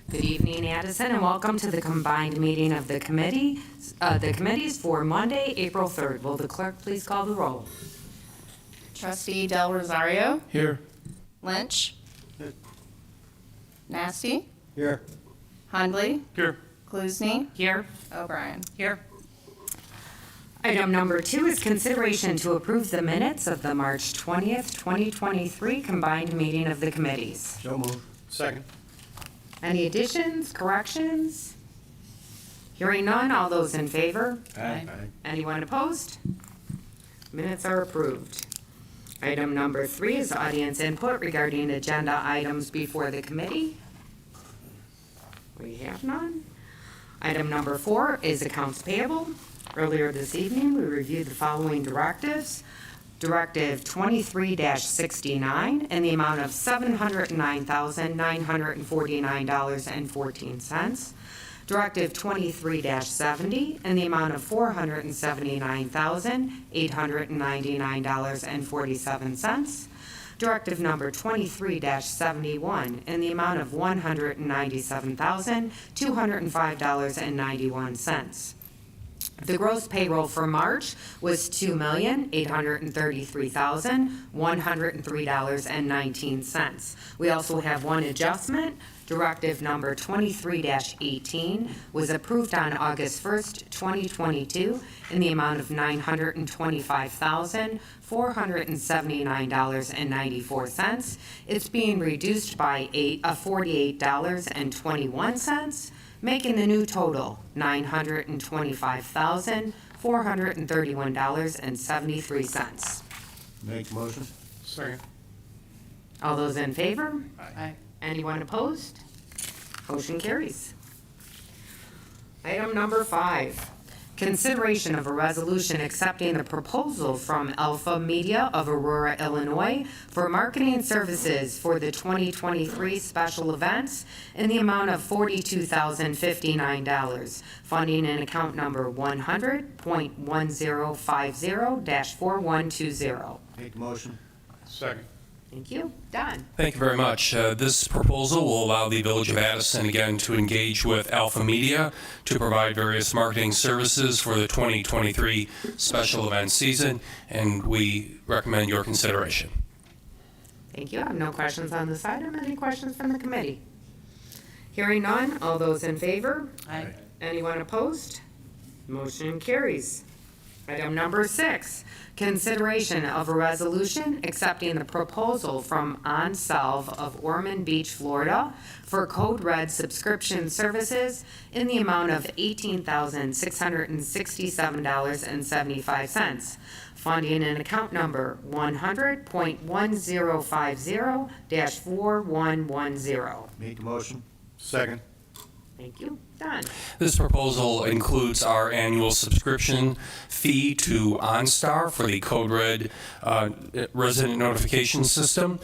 Good evening, Addison, and welcome to the combined meeting of the committees for Monday, April 3rd. Will the clerk please call the roll? Trustee Del Rosario. Here. Lynch. Nasty. Here. Hundley. Here. Klusny. Here. O'Brien. Here. Item number 2 is consideration to approve the minutes of the March 20th, 2023 combined meeting of the committees. So moved. Second. Any additions, corrections? Hearing none, all those in favor? Aye. Anyone opposed? Minutes are approved. Item number 3 is audience input regarding agenda items before the committee. We have none. Item number 4 is accounts payable. Earlier this evening, we reviewed the following directives. Directive 23-69 in the amount of $709,949.14. Directive 23-70 in the amount of $479,899.47. Directive number 23-71 in the amount of $197,205.91. The gross payroll for March was $2,833,103.19. We also have one adjustment. Directive number 23-18 was approved on August 1st, 2022 in the amount of $925,479.94. It's being reduced by $48.21, making the new total $925,431.73. Make motion. Second. All those in favor? Aye. Anyone opposed? Motion carries. Item number 5, consideration of a resolution accepting the proposal from Alpha Media of Aurora, Illinois for marketing services for the 2023 special events in the amount of $42,059. Funding in account number 100.1050-4120. Make motion. Second. Thank you. Don. Thank you very much. This proposal will allow the Village of Addison again to engage with Alpha Media to provide various marketing services for the 2023 special event season, and we recommend your consideration. Thank you. I have no questions on this item. Any questions from the committee? Hearing none, all those in favor? Aye. Anyone opposed? Motion carries. Item number 6, consideration of a resolution accepting the proposal from OnSolve of Ormond Beach, Florida for Code Red subscription services in the amount of $18,667.75. Funding in account number 100.1050-4110. Make motion. Second. Thank you. Don. This proposal includes our annual subscription fee to OnStar for the Code Red resident notification system.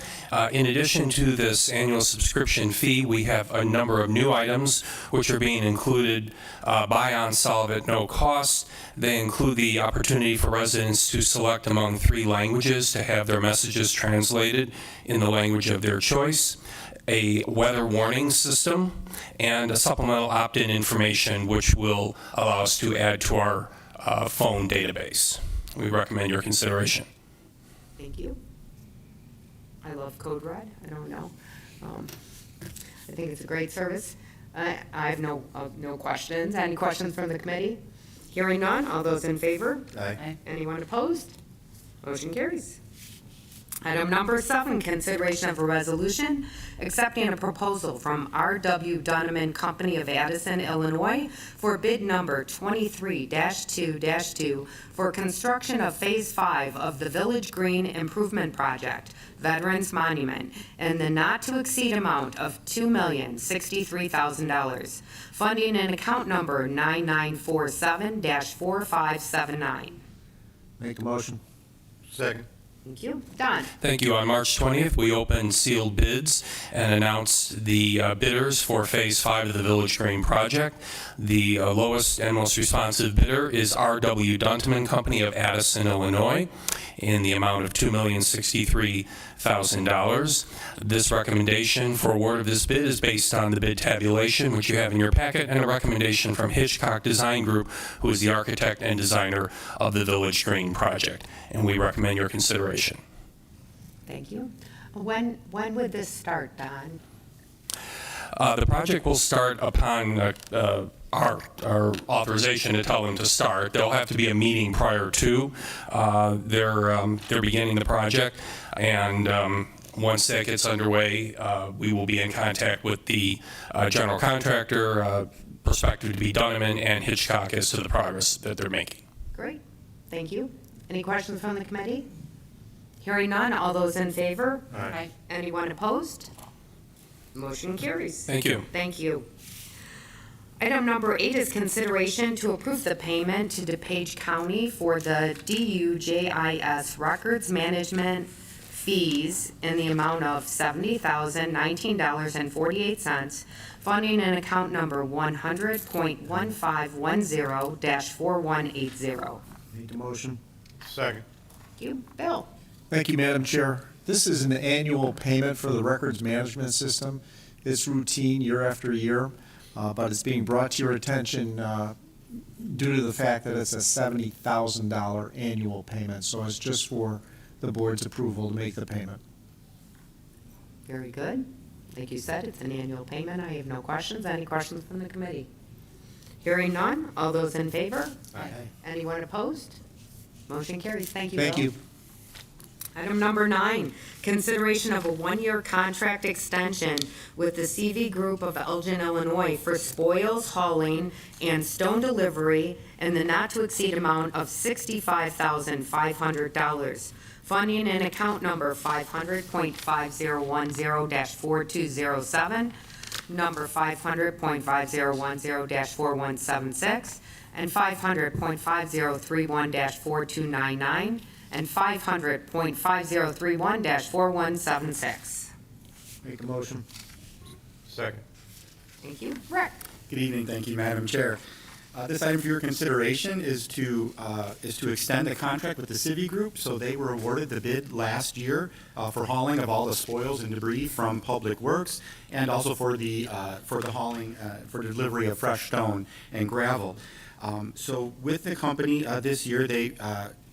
In addition to this annual subscription fee, we have a number of new items which are being included by OnSolve at no cost. They include the opportunity for residents to select among 3 languages to have their messages translated in the language of their choice, a weather warning system, and a supplemental opt-in information which will allow us to add to our phone database. We recommend your consideration. Thank you. I love Code Red. I don't know. I think it's a great service. I have no questions. Any questions from the committee? Hearing none, all those in favor? Aye. Anyone opposed? Motion carries. Item number 7, consideration of a resolution accepting a proposal from R.W. Dunham Company of Addison, Illinois for bid number 23-2-2 for construction of Phase 5 of the Village Green Improvement Project, Veterans Monument, in the not-to-exceed amount of $2,063,000. Funding in account number 9947-4579. Make a motion. Second. Thank you. Don? Thank you. On March 20th, we opened sealed bids and announced the bidders for Phase 5 of the Village Green project. The lowest and most responsive bidder is R.W. Dunteman Company of Addison, Illinois, in the amount of $2,063,000. This recommendation for award of this bid is based on the bid tabulation, which you have in your packet, and a recommendation from Hitchcock Design Group, who is the architect and designer of the Village Green project. And we recommend your consideration. Thank you. When would this start, Don? The project will start upon our authorization to tell them to start. There'll have to be a meeting prior to their beginning the project, and once that gets underway, we will be in contact with the general contractor, prospective to be Dunteman, and Hitchcock as to the progress that they're making. Great. Thank you. Any questions from the committee? Hearing none, all those in favor? Aye. Anyone opposed? Motion carries. Thank you. Thank you. Item number 8 is consideration to approve the payment to DuPage County for the DUJIS records management fees in the amount of $70,019.48, funding in account number 100.1510-4180. Make the motion. Second. Thank you. Bill? Thank you, Madam Chair. This is an annual payment for the records management system. It's routine year after year, but it's being brought to your attention due to the fact that it's a $70,000 annual payment. So it's just for the board's approval to make the payment. Very good. Like you said, it's an annual payment. I have no questions. Any questions from the committee? Hearing none, all those in favor? Aye. Anyone opposed? Motion carries. Thank you, Thank Bill. you. Item number 9, consideration of a 1-year contract extension with the CV Group of Elgin, Illinois for spoils hauling and stone delivery in the not-to-exceed amount of $65,500. Funding in account number 500.5010-4207, number 500.5010-4176, and 500.5031-4299, and 500.5031-4176. Make the motion. Second. Thank you. Rick? Good evening. Thank you, Madam Chair. This item for your consideration is to extend the contract with the Civi Group. So they were awarded the bid last year for hauling of all the spoils and debris from Public Works, and also for the hauling for delivery of fresh stone and gravel. So with the company this year, they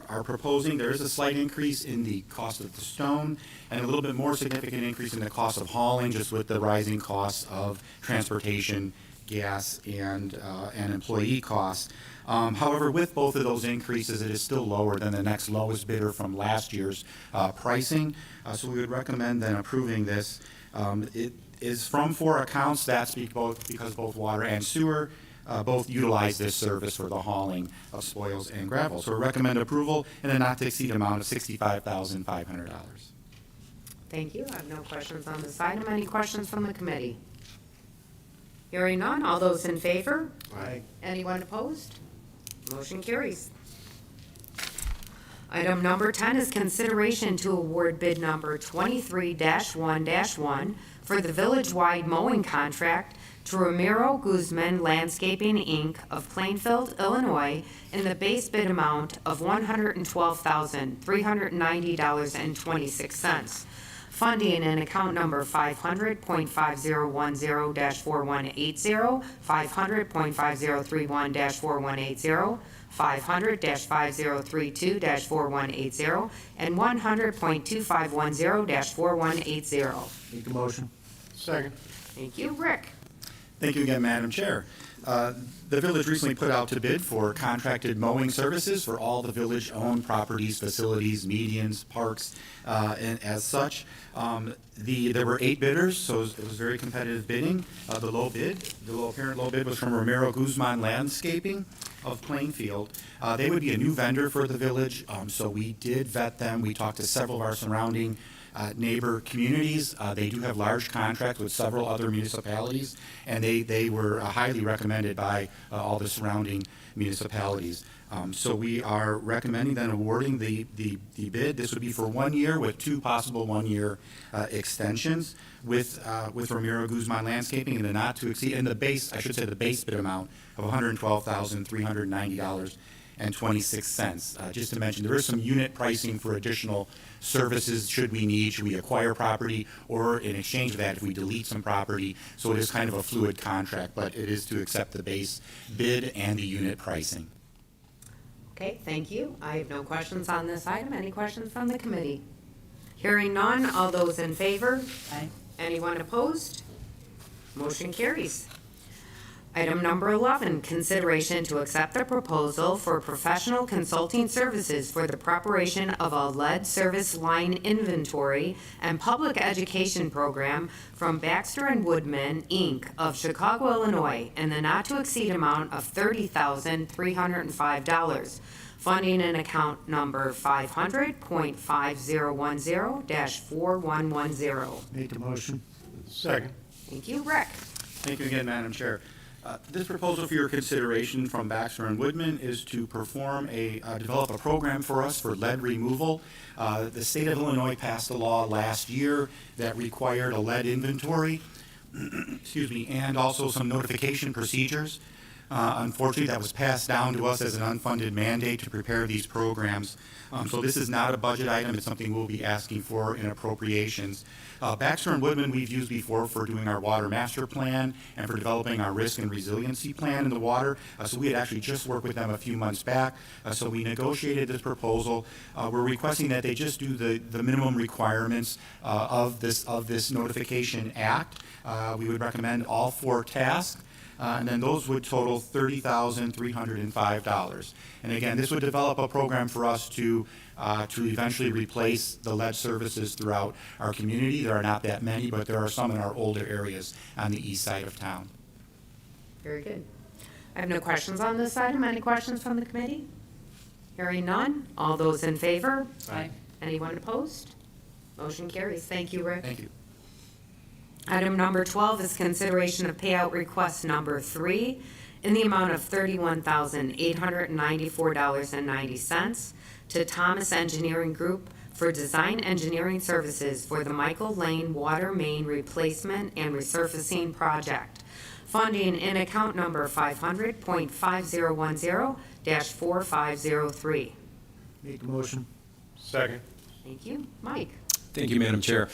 are proposing, there is a slight increase in the cost of the stone and a little bit more significant increase in the cost of hauling, just with the rising costs of transportation, gas, and employee costs. However, with both of those increases, it is still lower than the next lowest bidder from last year's pricing. So we would recommend then approving this. It is from 4 accounts. That's because both water and sewer both utilize this service for the hauling of spoils and gravel. So we recommend approval in a not-to-exceed amount of $65,500. Thank you. I have no questions on this item. Any questions from the committee? Hearing none, all those in favor? Aye. Anyone opposed? Motion carries. Item number 10 is consideration to award bid number 23-1-1 for the village-wide mowing contract to Ramiro Guzman Landscaping, Inc. of Plainfield, Illinois, in the base bid amount of $112,390.26. Funding in account number 500.5010-4180, 500.5031-4180, 500-5032-4180, and 100.2510-4180. Make the motion. Second. Thank you. Rick? Thank you again, Madam Chair. The village recently put out to bid for contracted mowing services for all the village-owned properties, facilities, medians, parks, and as such. There were 8 bidders, so it was very competitive bidding. The apparent low bid was from Ramiro Guzman Landscaping of Plainfield. They would be a new vendor for the village, so we did vet them. We talked to several of our surrounding neighbor communities. They do have large contracts with several other municipalities, and they were highly recommended by all the surrounding municipalities. So we are recommending then awarding the bid. This would be for 1 year with 2 possible 1-year extensions with Ramiro Guzman Landscaping and a not to exceed, and the base bid amount of $112,390.26. Just to mention, there is some unit pricing for additional services should we acquire property, or in exchange of that, if we delete some property. So it is kind of a fluid contract, but it is to accept the base bid and the unit pricing. Okay, thank you. I have no questions on this item. Any questions from the committee? Hearing none, all those in favor? Aye. Anyone opposed? Motion carries. Item number 11, consideration to accept the proposal for professional consulting services for the preparation of a lead service line inventory and public education program from Baxter and Woodman, Inc. of Chicago, Illinois, in the not-to-exceed amount of $30,305. Funding in account number 500.5010-4110. Make a motion. Second. Thank you, Rick. Thank you again, Madam Chair. This proposal for your consideration from Baxter and Woodman is to develop a program for us for lead removal. The state of Illinois passed a law last year that required a lead inventory, excuse me, and also some notification procedures. Unfortunately, that was passed down to us as an unfunded mandate to prepare these programs. So this is not a budget item. It's something we'll be asking for in appropriations. Baxter and Woodman we've used before for doing our water master plan and for developing our risk and resiliency plan in the water. So we had actually just worked with them a few months back. So we negotiated this proposal. We're requesting that they just do the minimum requirements of this notification act. We would recommend all 4 tasks. And then those would total $30,305. And again, this would develop a program for us to eventually replace the lead services throughout our community. There are not that many, but there are some in our older areas on the east side of town. Very good. I have no questions on this item. Any questions from the committee? Hearing none. All those in favor? Aye. Anyone opposed? Motion carries. Thank you, Rick. Thank you. Item number 12 is consideration of payout request number 3 in the amount of $31,894.90 to Thomas Engineering Group for design engineering services for the Michael Lane Water Main Replacement and Resurfacing Project. Funding in account number 500.5010-4503. Make a motion. Second. Thank you. Mike. Thank you, Madam Chair.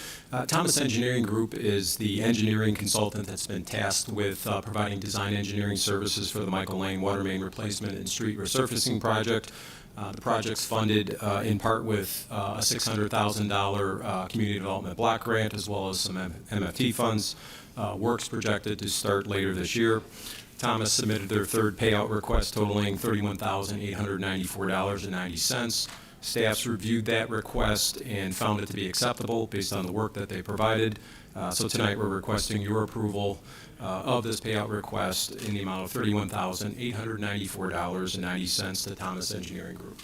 Thomas Engineering Group is the engineering consultant that's been tasked with providing design engineering services for the Michael Lane Water Main Replacement and Street Resurfacing Project. The project's funded in part with a $600,000 community development block grant, as well as some MFT funds. Work's projected to start later this year. Thomas submitted their 3rd payout request totaling $31,894.90. Staff's reviewed that request and found it to be acceptable based on the work that they provided. So tonight we're requesting your approval of this payout request in the amount of $31,894.90 to Thomas Engineering Group.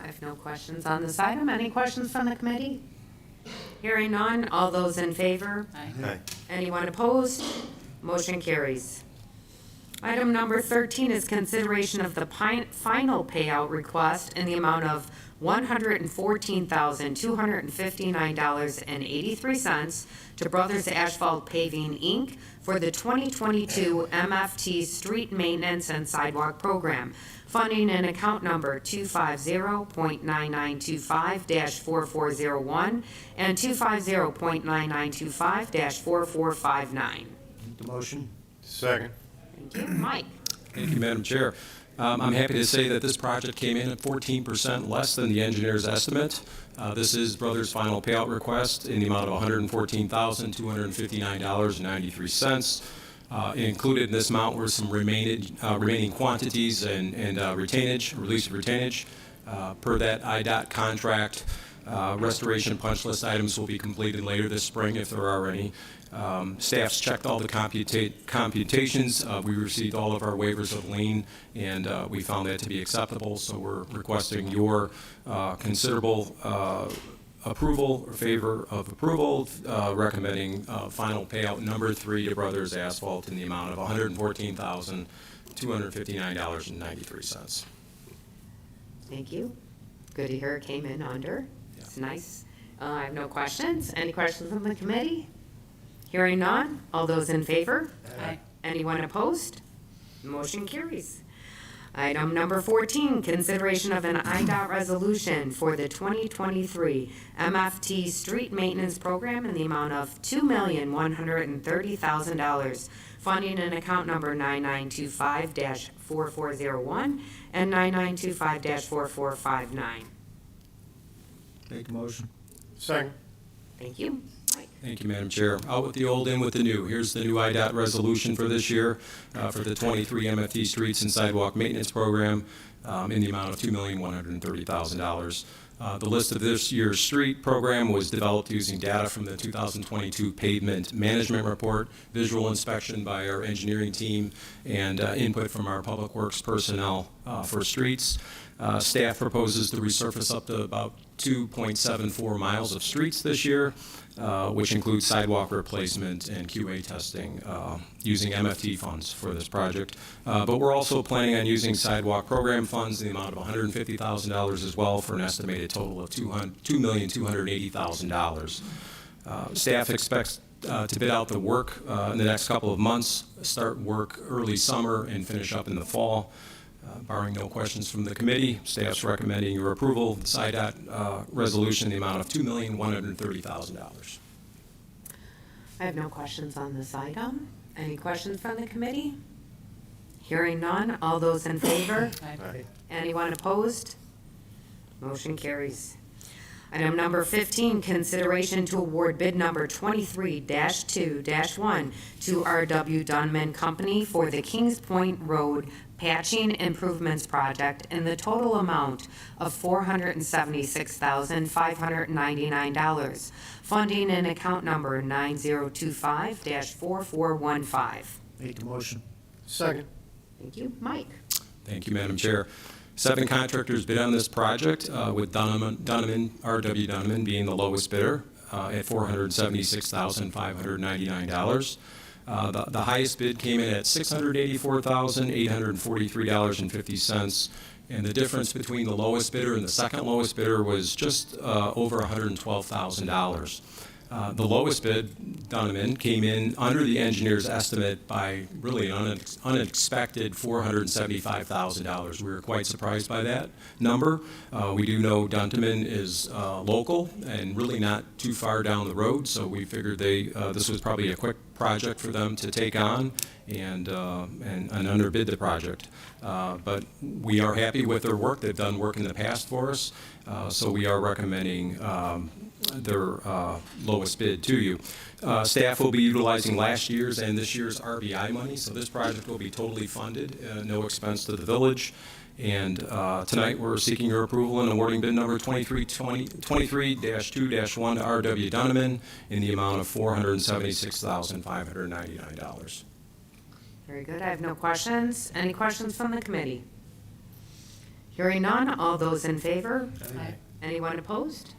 I have no questions on this item. Any questions from the committee? Hearing none. All those in favor? Aye. Anyone opposed? Motion carries. Item number 13 is consideration of the final payout request in the amount of $114,259.83 to Brothers Asphalt Paving, Inc. for the 2022 MFT Street Maintenance and Sidewalk Program. Funding in account number 250.9925-4401 and 250.9925-4459. Make the motion. Second. Thank you. Mike. Thank you, Madam Chair. I'm happy to say that this project came in at 14% less than the engineer's estimate. This is Brothers' final payout request in the amount of $114,259.93. Included in this amount were some remaining quantities and retainage, release of retainage. Per that IDOT contract, restoration punch list items will be completed later this spring if there are any. Staff's checked all the computations. We received all of our waivers of lien, and we found that to be acceptable. So we're requesting your considerable approval or favor of approval, recommending final payout number 3 to Brothers Asphalt in the amount of $114,259.93. Thank you. Good to hear it came in under. It's nice. I have no questions. Any questions from the committee? Hearing none. All those in favor? Aye. Anyone opposed? Motion carries. Item number 14, consideration of an IDOT resolution for the 2023 MFT Street Maintenance Program in the amount of $2,130,000, funding in account number 9925-4401 and 9925-4459. Make a motion. Second. Thank you. Mike. Thank you, Madam Chair. Out with the old, in with the new. Here's the new IDOT resolution for this year for the 23 MFT Streets and Sidewalk Maintenance Program in the amount of $2,130,000. The list of this year's street program was developed using data from the 2022 Pavement Management Report, visual inspection by our engineering team, and input from our Public Works personnel for streets. Staff proposes to resurface up to about 2.74 miles of streets this year, which includes sidewalk replacement and QA testing using MFT funds for this project. But we're also planning on using sidewalk program funds in the amount of $150,000 as well, for an estimated total of $2,280,000. Staff expects to bid out the work in the next couple of months, start work early summer and finish up in the fall. Barring no questions from the committee, staff's recommending your approval of the SIDOT resolution in the amount of $2,130,000. I have no questions on this item. Any questions from the committee? Hearing none. All those in favor? Aye. Anyone opposed? Motion carries. Item number 15, consideration to award bid number 23-2-1 to R.W. Dunman Company for the Kings Point Road Patching Improvements Project in the total amount of $476,599. Funding in account number 9025-4415. Make a motion. Second. Thank you. Mike. Thank you, Madam Chair. 7 contractors bid on this project, with R.W. Dunman being the lowest bidder at $476,599. The highest bid came in at $684,843.50, and the difference between the lowest bidder and the second lowest bidder was just over $112,000. The lowest bid, Dunman, came in under the engineer's estimate by really an unexpected $475,000. We were quite surprised by that number. We do know Dunman is local and really not too far down the road, so we figured this was probably a quick project for them to take on and underbid the project. But we are happy with their work. They've done work in the past for us, so we are recommending their lowest bid to you. Staff will be utilizing last year's and this year's RBI money, so this project will be totally funded, no expense to the village. And tonight we're seeking your approval and awarding bid number 23-2-1 to R.W. Dunman in the amount of $476,599. Very good. I have no questions. Any questions from the committee? Hearing none. All those in favor? Aye. Anyone opposed?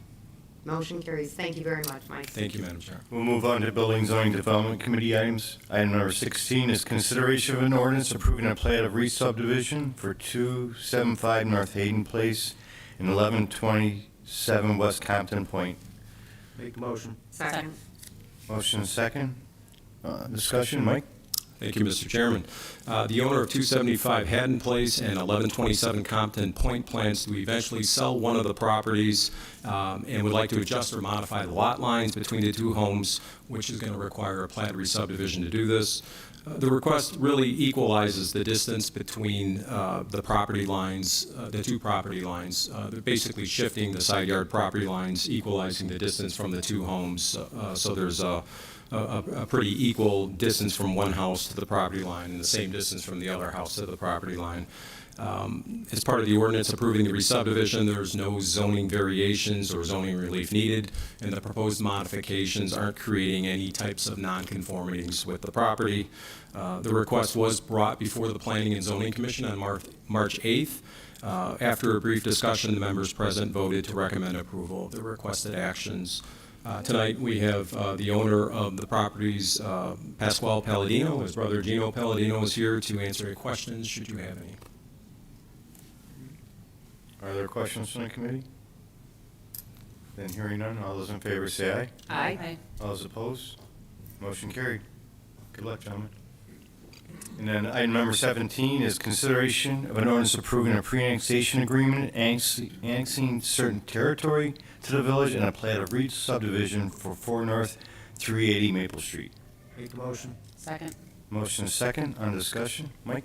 Motion carries. Thank you very much, Mike. Thank you, Madam Chair. We'll move on to Building Zoning Development Committee items. Item number 16 is consideration of an ordinance approving a plat of re-subdivision for 275 North Hayden Place and 1127 West Compton Point. Make a motion. Second. Motion second. Discussion, Mike? Thank you, Mr. Chairman. The owner of 275 Haddon Place and 1127 Compton Point plans to eventually sell one of the properties and would like to adjust or modify the lot lines between the two homes, which is going to require a plat re-subdivision to do this. The request really equalizes the distance between the property lines, the two property lines. They're basically shifting the side yard property lines, equalizing the distance from the two homes. So there's a pretty equal distance from one house to the property line and the same distance from the other house to the property line. As part of the ordinance approving the re-subdivision, there's no zoning variations or zoning relief needed, and the proposed modifications aren't creating any types of nonconformities with the property. The request was brought before the Planning and Zoning Commission on March 8th. After a brief discussion, the members present voted to recommend approval of the requested actions. Tonight, we have the owner of the properties, Pasquale Palladino. His brother Gino Palladino is here to answer any questions, should you have any. Are there questions from the committee? Then hearing none, all those in favor say aye. Aye. All those opposed? Motion carried. Good luck, gentlemen. And then item number 17 is consideration of an ordinance approving a pre-annexation agreement annexing certain territory to the village and a plat of Reed subdivision for 4 North 380 Maple Street. Make the motion. Second. Motion is second on discussion. Mike?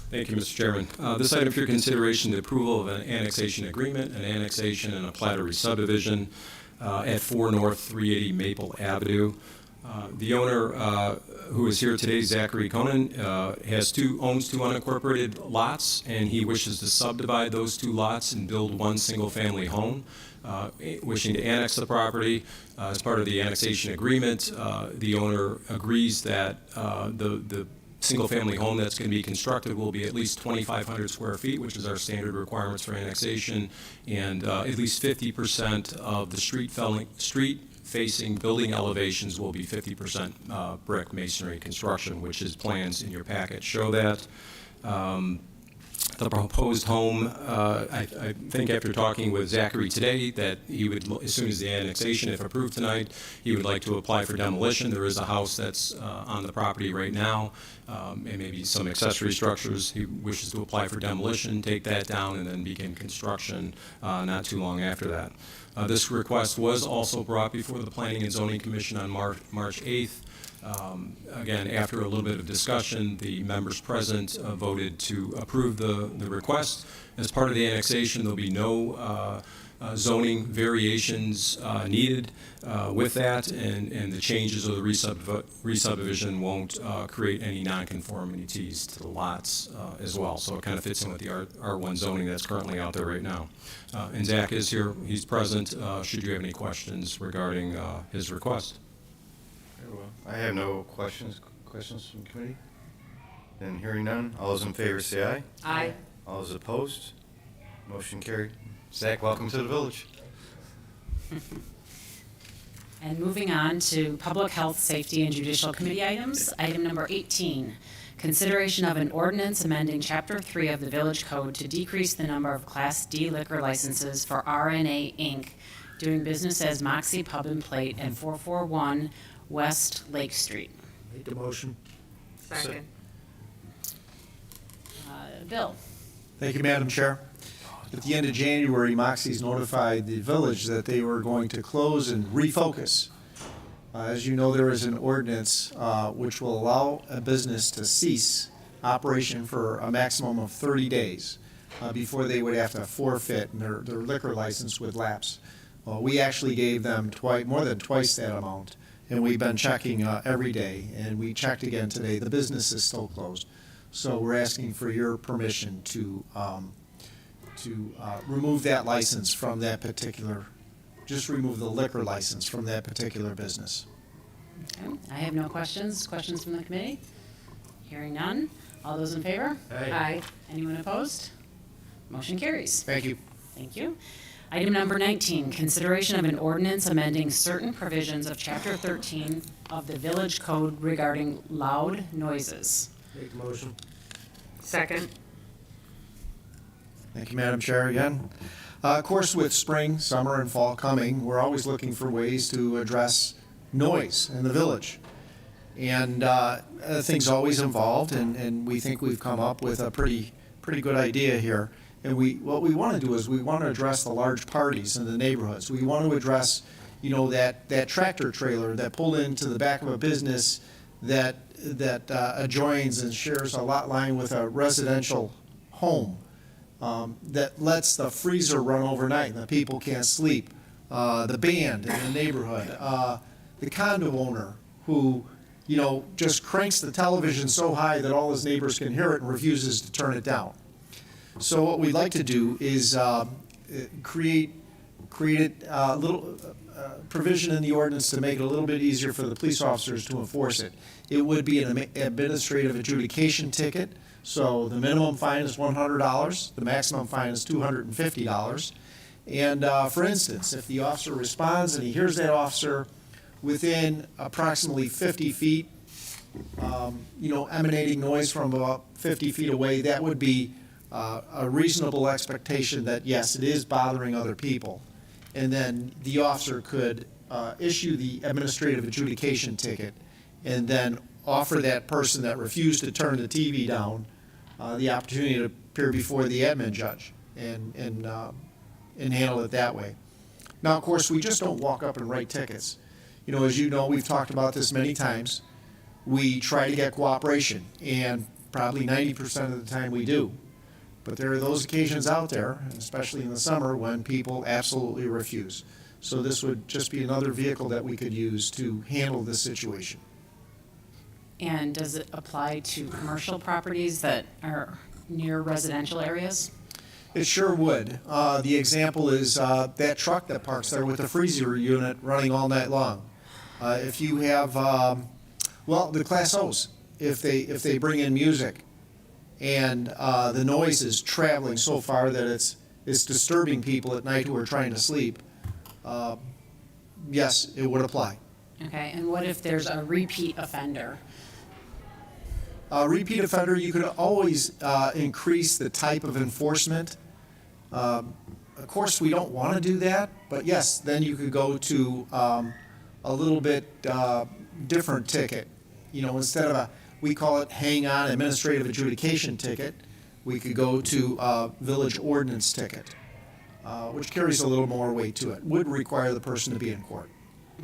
Thank you, Mr. Chairman. This item for your consideration, the approval of an annexation agreement, an annexation and a plat of re-subdivision at 4 North 380 Maple Avenue. The owner who is here today, Zachary Conan, owns 2 unincorporated lots, and he wishes to subdivide those 2 lots and build 1 single-family home. Wishing to annex the property as part of the annexation agreement, the owner agrees that the single-family home that's going to be constructed will be at least 2,500 square feet, which is our standard requirements for annexation, and at least 50% of the street-facing building elevations will be 50% brick masonry construction, which is plans in your packet show that. The proposed home, I think after talking with Zachary today, that he would, as soon as the annexation, if approved tonight, he would like to apply for demolition. There is a house that's on the property right now, and maybe some accessory structures. He wishes to apply for demolition, take that down, and then begin construction not too long after that. This request was also brought before the Planning and Zoning Commission on March 8th. Again, after a little bit of discussion, the members present voted to approve the request. As part of the annexation, there'll be no zoning variations needed with that, and the changes of the re-subdivision won't create any nonconformities to the lots as well. So it kind of fits in with the R1 zoning that's currently out there right now. And Zach is here. He's present. Should you have any questions regarding his request? Very well. I have no questions. Questions from the committee? Then hearing none, all those in favor say aye. Aye. All those opposed? Motion carried. Zach, welcome to the village. And moving on to Public Health, Safety, and Judicial Committee items. Item number 18, consideration of an ordinance amending Chapter 3 of the Village Code to decrease the number of Class D liquor licenses for RNA Inc., doing business as Moxie Pub and Plate at 441 West Lake Street. Make the motion. Second. Bill? Thank you, Madam Chair. At the end of January, Moxie's notified the village that they were going to close and refocus. As you know, there is an ordinance which will allow a business to cease operation for a maximum of 30 days before they would have to forfeit and their liquor license would lapse. Well, we actually gave them more than twice that amount, and we've been checking every day, and we checked again today. The business is still closed. So we're asking for your permission to remove that license from that particular, just remove the liquor license from that particular business. Okay. I have no questions. Questions from the committee? Hearing none. All those in favor? Aye. Anyone opposed? Motion carries. Thank you. Thank you. Item number 19, consideration of an ordinance amending certain provisions of Chapter 13 of the Village Code regarding loud noises. Make the motion. Second. Thank you, Madam Chair, again. Of course, with spring, summer, and fall coming, we're always looking for ways to address noise in the village. And things always evolved, and we think we've come up with a pretty good idea here. And what we want to do is we want to address the large parties in the neighborhoods. We want to address, that tractor trailer that pulled into the back of a business that adjoins and shares a lot line with a residential home, that lets the freezer run overnight and the people can't sleep, the band in the neighborhood, the condo owner who, just cranks the television so high that all his neighbors can hear it and refuses to turn it down. So what we'd like to do is create created a little provision in the ordinance to make it a little bit easier for the police officers to enforce it. It would be an administrative adjudication ticket, so the minimum fine is $100, the maximum fine is $250. And for instance, if the officer responds and he hears that officer within approximately 50 feet, emanating noise from about 50 feet away, that would be a reasonable expectation that, yes, it is bothering other people. And then the officer could issue the administrative adjudication ticket and then offer that person that refused to turn the TV down the opportunity to appear before the admin judge and handle it that way. Now, of course, we just don't walk up and write tickets. As you know, we've talked about this many times. We try to get cooperation, and probably 90% of the time we do. But there are those occasions out there, especially in the summer, when people absolutely refuse. So this would just be another vehicle that we could use to handle this situation. And does it apply to commercial properties that are near residential areas? It sure would. The example is that truck that parks there with the freezer unit running all night long. If you have, the Class O's, if they bring in music and the noise is traveling so far that it's disturbing people at night who are trying to sleep, yes, it would apply. Okay, and what if there's a repeat offender? Repeat offender, you could always increase the type of enforcement. Of course, we don't want to do that, but yes, then you could go to a little bit different ticket. Instead of we call it hang on administrative adjudication ticket, we could go to a village ordinance ticket, which carries a little more weight to it, would require the person to be in court.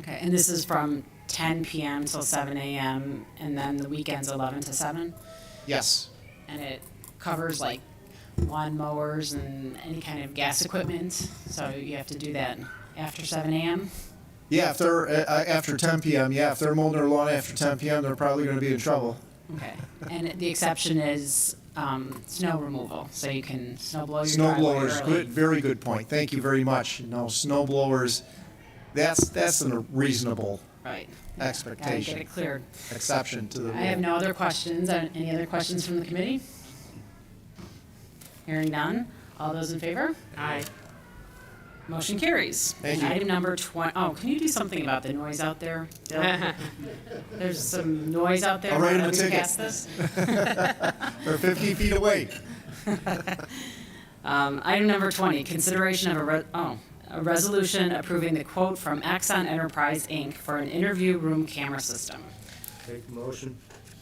Okay, and this is from 10 p.m. till 7 a.m. and then the weekends 11 to 7? Yes. And it covers like lawn mowers and any kind of gas equipment, so you have to do that after 7 a.m.? Yeah, if they're after 10 p.m., if they're mowing their lawn after 10 p.m., they're probably going to be in trouble. Okay, and the exception is snow removal, so you can snow blow your Snow driveway blowers, early. good, very good point. Thank you very much. Snow blowers, that's a reasonable Right. Gotta expectation, get it cleared. exception to the rule. I have no other questions. Any other questions from the committee? Hearing none. All those in favor? Aye. Motion carries. Thank And you. item number 20, can you do something about the noise out there, Bill? There's some noise out there. I'll write him a Let me ticket. pass this. They're 50 feet away. Item number 20, consideration of a resolution approving the quote from Axon Enterprise, Inc. for an interview room camera system. Make the motion.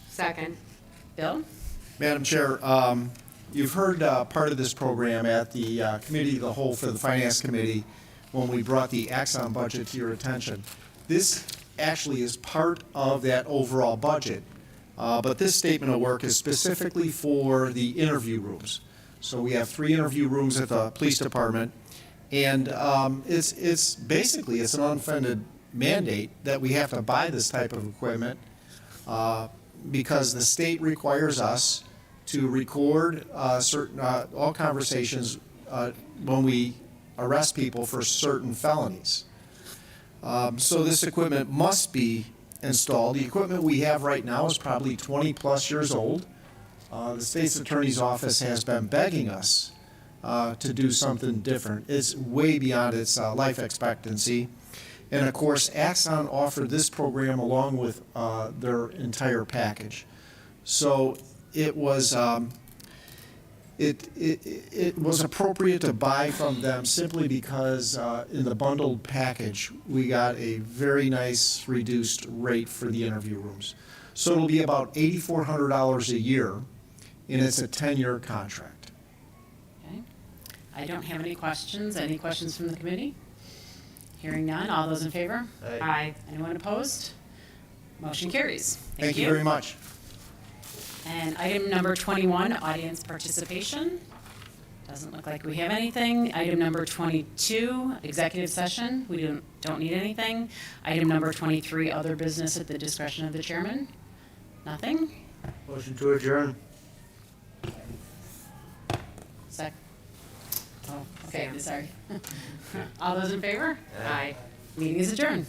Second. Bill? Madam Chair, you've heard part of this program at the Committee of the Whole for the Finance Committee when we brought the Axon budget to your attention. This actually is part of that overall budget, but this statement of work is specifically for the interview rooms. So we have 3 interview rooms at the police department, and it's basically an unfunded mandate that we have to buy this type of equipment because the state requires us to record all conversations when we arrest people for certain felonies. So this equipment must be installed. The equipment we have right now is probably 20-plus years old. The state's attorney's office has been begging us to do something different. It's way beyond its life expectancy. And of course, Axon offered this program along with their entire package. So it was it was appropriate to buy from them simply because in the bundled package we got a very nice reduced rate for the interview rooms. So it'll be about $8,400 a year, and it's a 10-year contract. Okay. I don't have any questions. Any questions from the committee? Hearing none. All those in favor? Aye. Anyone opposed? Motion carries. Thank you very much. And item number 21, audience participation. Doesn't look like we have anything. Item number 22, executive session. We don't need anything. Item number 23, other business at the discretion of the chairman. Nothing. Motion to adjourn. Oh, okay, I'm sorry. All those in favor? Aye. Meeting is adjourned.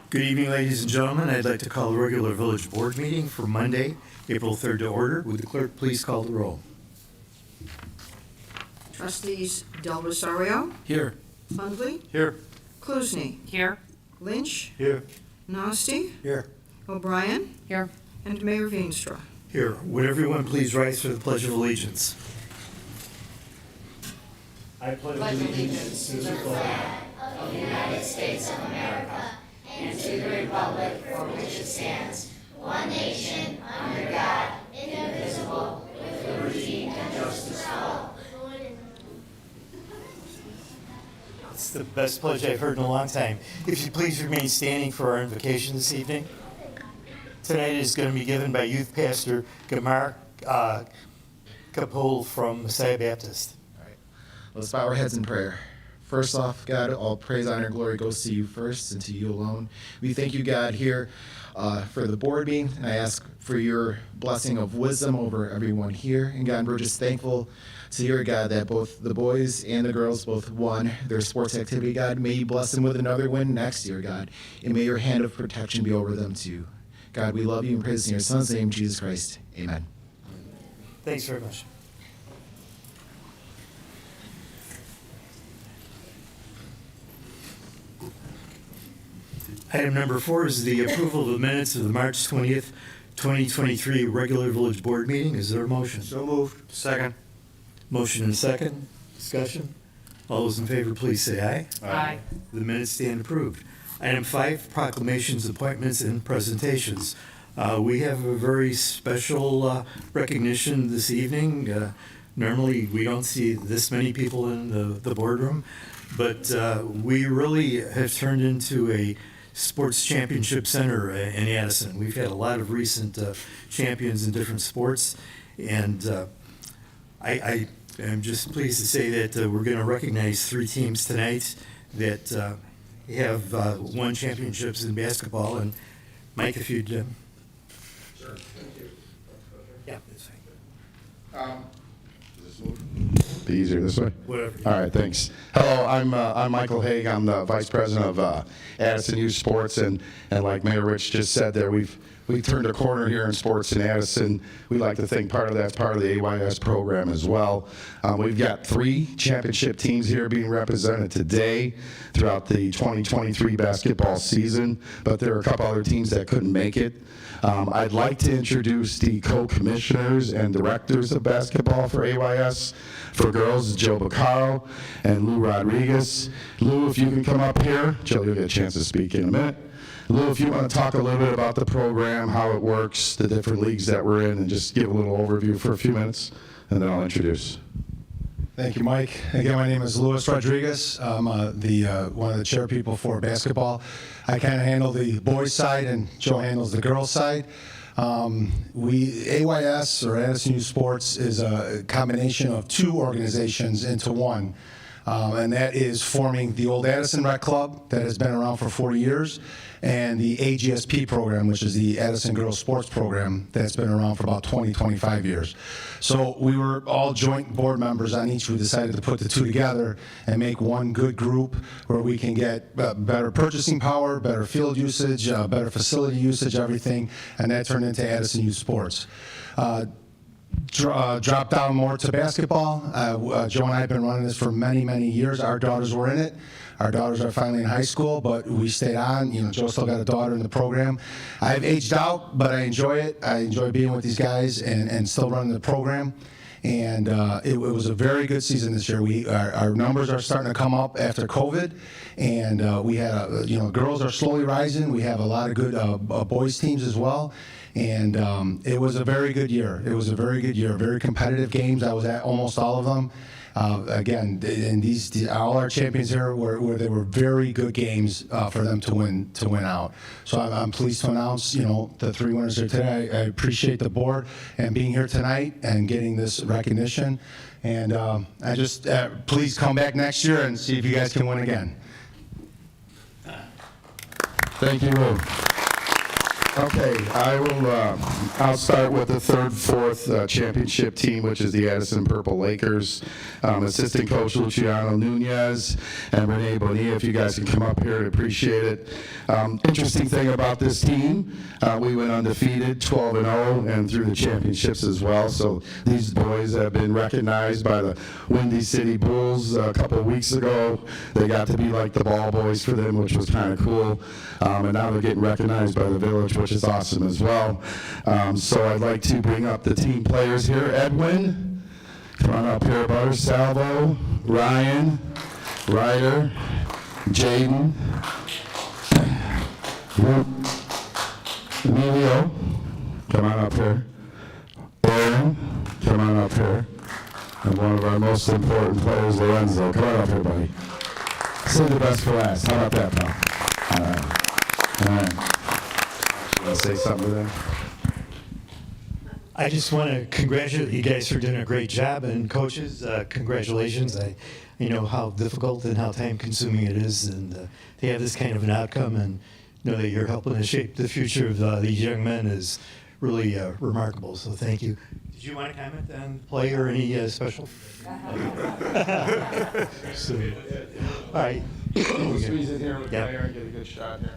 Good evening, ladies and gentlemen. I'd like to call the regular village board meeting for Monday, April 3rd to order. Would the clerk please call the roll? Trustees Del Rosario, Here. Hundley, Here. Klusny, Here. Lynch, Here. Nasty, Here. O'Brien, Here. and Mayor Veenstra. Here. Would everyone please rise for the Pledge of Allegiance? I pledge allegiance to the flag One nation, under God, indivisible, It's the best pledge I've heard in a long time. If you please remain standing for our invocation this evening. Tonight is going to be given by Youth Pastor Gamar Kapul from Messiah Baptist. All right. Let's bow our heads in prayer. First off, God, all praise, honor, and glory goes to you first and to you alone. We thank you, God, here for the board meeting. And I ask for your blessing of wisdom over everyone here. And God, we're just thankful to hear, God, that both the boys and the girls both won their sports activity. God, may you bless them with another win next year, God. And may your hand of protection be over them too. God, we love you and praise in your Son's name, Jesus Christ. Amen. Thanks very much. Item number 4 is the approval of the minutes of the March 20th, 2023 regular village board meeting. Is there a motion? So moved. Second. Motion and a second. Discussion. All those in favor, please say aye. Aye. The minutes stand approved. Item 5, proclamations, appointments, and presentations. We have a very special recognition this evening. Normally, we don't see this many people in the boardroom, but we really have turned into a sports championship center in Addison. We've had a lot of recent champions in different sports, and I am just pleased to say that we're going to recognize 3 teams tonight that have won championships in basketball. And Mike, if you'd... Sure, thank you. Yeah, that's fine. Be easier this way? Whatever. All right, thanks. Hello, I'm Michael Haig. I'm the Vice President of Addison Youth Sports, and like Mayor Rich just said there, we've turned a corner here in sports in Addison. We like to think part of that's part of the AYS program as well. We've got 3 championship teams here being represented today throughout the 2023 basketball season, but there are a couple other teams that couldn't make it. I'd like to introduce the co-commissioners and directors of basketball for AYS. For girls, Joe Baccaro and Lou Rodriguez. Lou, if you can come up here. Joe, you'll get a chance to speak in a minute. Lou, if you want to talk a little bit about the program, how it works, the different leagues that we're in, and just give a little overview for a few minutes, and then I'll introduce. Thank you, Mike. Again, my name is Luis Rodriguez. I'm one of the chair people for basketball. I kind of handle the boys' side, and Joe handles the girls' side. AYS, or Addison Youth Sports, is a combination of 2 organizations into one. And that is forming the old Addison Rec Club that has been around for 40 years, and the AGSP program, which is the Addison Girls Sports Program, that's been around for about 20, 25 years. So we were all joint board members on each. We decided to put the 2 together and make one good group where we can get better purchasing power, better field usage, better facility usage, everything, and that turned into Addison Youth Sports. Drop down more to basketball. Joe and I have been running this for many, many years. Our daughters were in it. Our daughters are finally in high school, but we stayed on. Joe still got a daughter in the program. I've aged out, but I enjoy it. I enjoy being with these guys and still running the program. And it was a very good season this year. Our numbers are starting to come up after COVID, and we had girls are slowly rising. We have a lot of good boys teams as well. And it was a very good year. It was a very good year. Very competitive games. I was at almost all of them. Again, and all our champions here were they were very good games for them to win out. So I'm pleased to announce the 3 winners here today. I appreciate the board and being here tonight and getting this recognition. And I just please come back next year and see if you guys can win again. Thank you, Lou. Okay, I'll start with the 3rd, 4th championship team, which is the Addison Purple Lakers. Assistant coach Luciano Nunez and Renee Bonilla, if you guys can come up here, I'd appreciate it. Interesting thing about this team, we went undefeated, 12-0, and through the championships as well. So these boys have been recognized by the Windy City Bulls a couple of weeks ago. They got to be like the ball boys for them, which was kind of cool. And now they're getting recognized by the village, which is awesome as well. So I'd like to bring up the team players here. Edwin, come on up here, brother. Salvo, Ryan, Ryder, Jaden, Emilio, come on up here. Aaron, come on up here. And one of our most important players, Lorenzo. Come on up here, buddy. Save the best for last. How about that, pal? All right. All right. You want to say something to them? I just want to congratulate you guys for doing a great job, and coaches, congratulations. I know how difficult and how time-consuming it is, and to have this kind of an outcome and know that you're helping to shape the future of these young men is really remarkable. So thank you. Did you want to comment on play or any special? So, all right. We'll squeeze in here with Yep. Mayor and get a good shot here.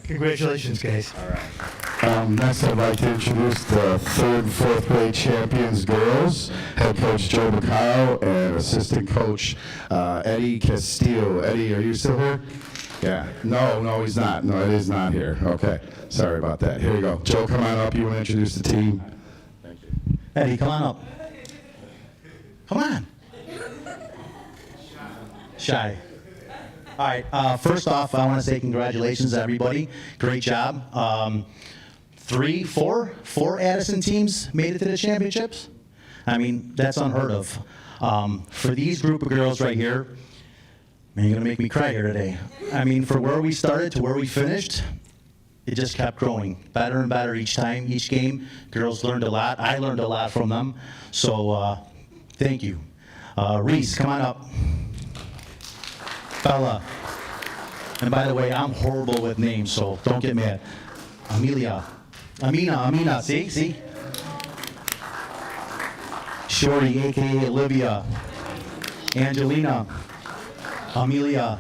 Congratulations, guys. All right. Next, I'd like to introduce the 3rd and 4th grade champions girls, head coach Joe Bacaro and assistant coach Eddie Castillo. Eddie, are you still here? Yeah. No, he's not. No, it is not here. Okay. Sorry about that. Here you go. Joe, come on up. You want to introduce the team? Thank you. Eddie, come on up. Come on. Shy. All right. First off, I want to say congratulations to everybody. Great job. 4 Addison teams made it to the championships. I mean, that's unheard of. For these group of girls right here, man, you're going to make me cry here today. I mean, for where we started to where we finished, it just kept growing. Better and better each time, each game. Girls learned a lot. I learned a lot from them. So, thank you. Reese, come on up. Bella. And by the way, I'm horrible with names, so don't get mad. Amelia. Amina, see? Shorty, a.k.a. Olivia. Angelina. Amelia.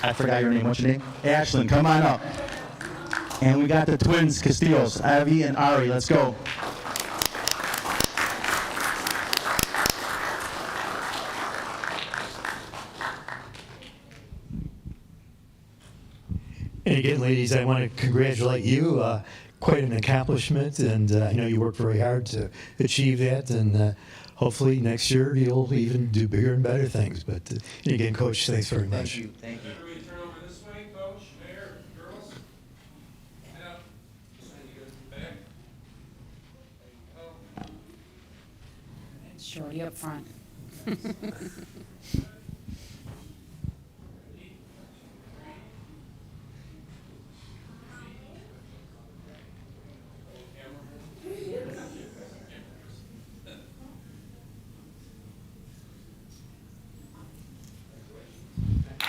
I forgot your name. What's your name? Ashlyn, come on up. And we got the twins, Castillos, Avi and Ari. Let's go. And again, ladies, I want to congratulate you. Quite an accomplishment, and I know you worked very hard to achieve that, and hopefully next year you'll even do bigger and better things. But and again, Coach, thanks very much. Thank you. Everybody turn over this way, Coach, Mayor, girls. Head up. Just need to go to the back. There you go. Shorty up front.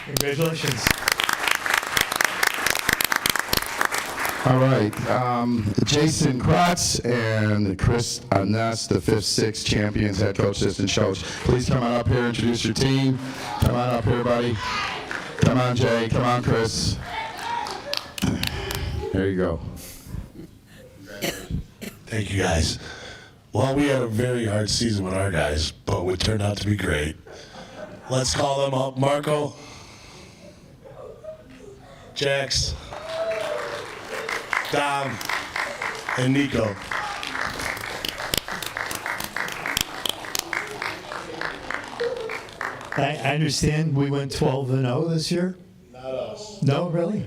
Congratulations. All right. Jason Kratz and Chris Ness, the 5th, 6th champions, head coach, assistant coach. Please come on up here, introduce your team. Come on up here, buddy. Come on, Jay. Come on, Chris. There you go. Thank you, guys. Well, we had a very hard season with our guys, but we turned out to be great. Let's call them up. Marco, Jax, Dom, and Nico. I understand we went 12-0 this year. Not us. No, really?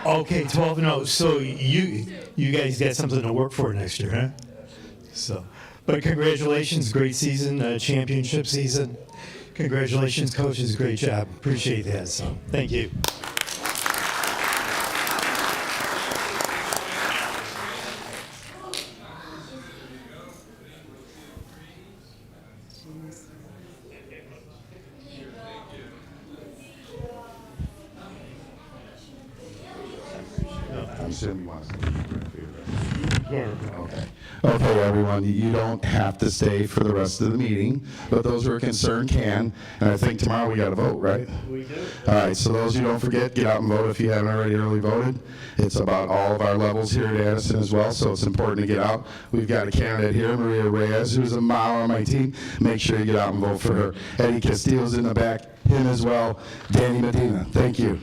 Okay, 12-0. So you guys got something to work for next year, huh? So, but congratulations, great season, championship season. Congratulations, coaches, great job. Appreciate that. So, thank you. I'm assuming you want to stay. Okay, everyone, you don't have to stay for the rest of the meeting, but those who are concerned can. And I think tomorrow we got to vote, right? We do. All right, so those who don't forget, get out and vote if you haven't already early voted. It's about all of our levels here at Addison as well, so it's important to get out. We've got a candidate here, Maria Reyes, who's a mile on my team. Make sure you get out and vote for her. Eddie Castillo's in the back, him as well. Danny Medina, thank you.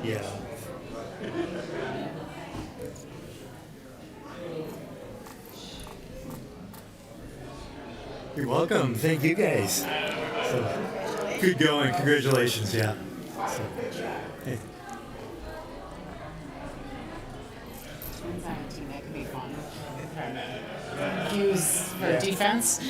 Yeah. You're welcome. Thank you guys. So, good going. Congratulations. Yeah. So, hey. Twins on a team, that could be fun. Use for defense.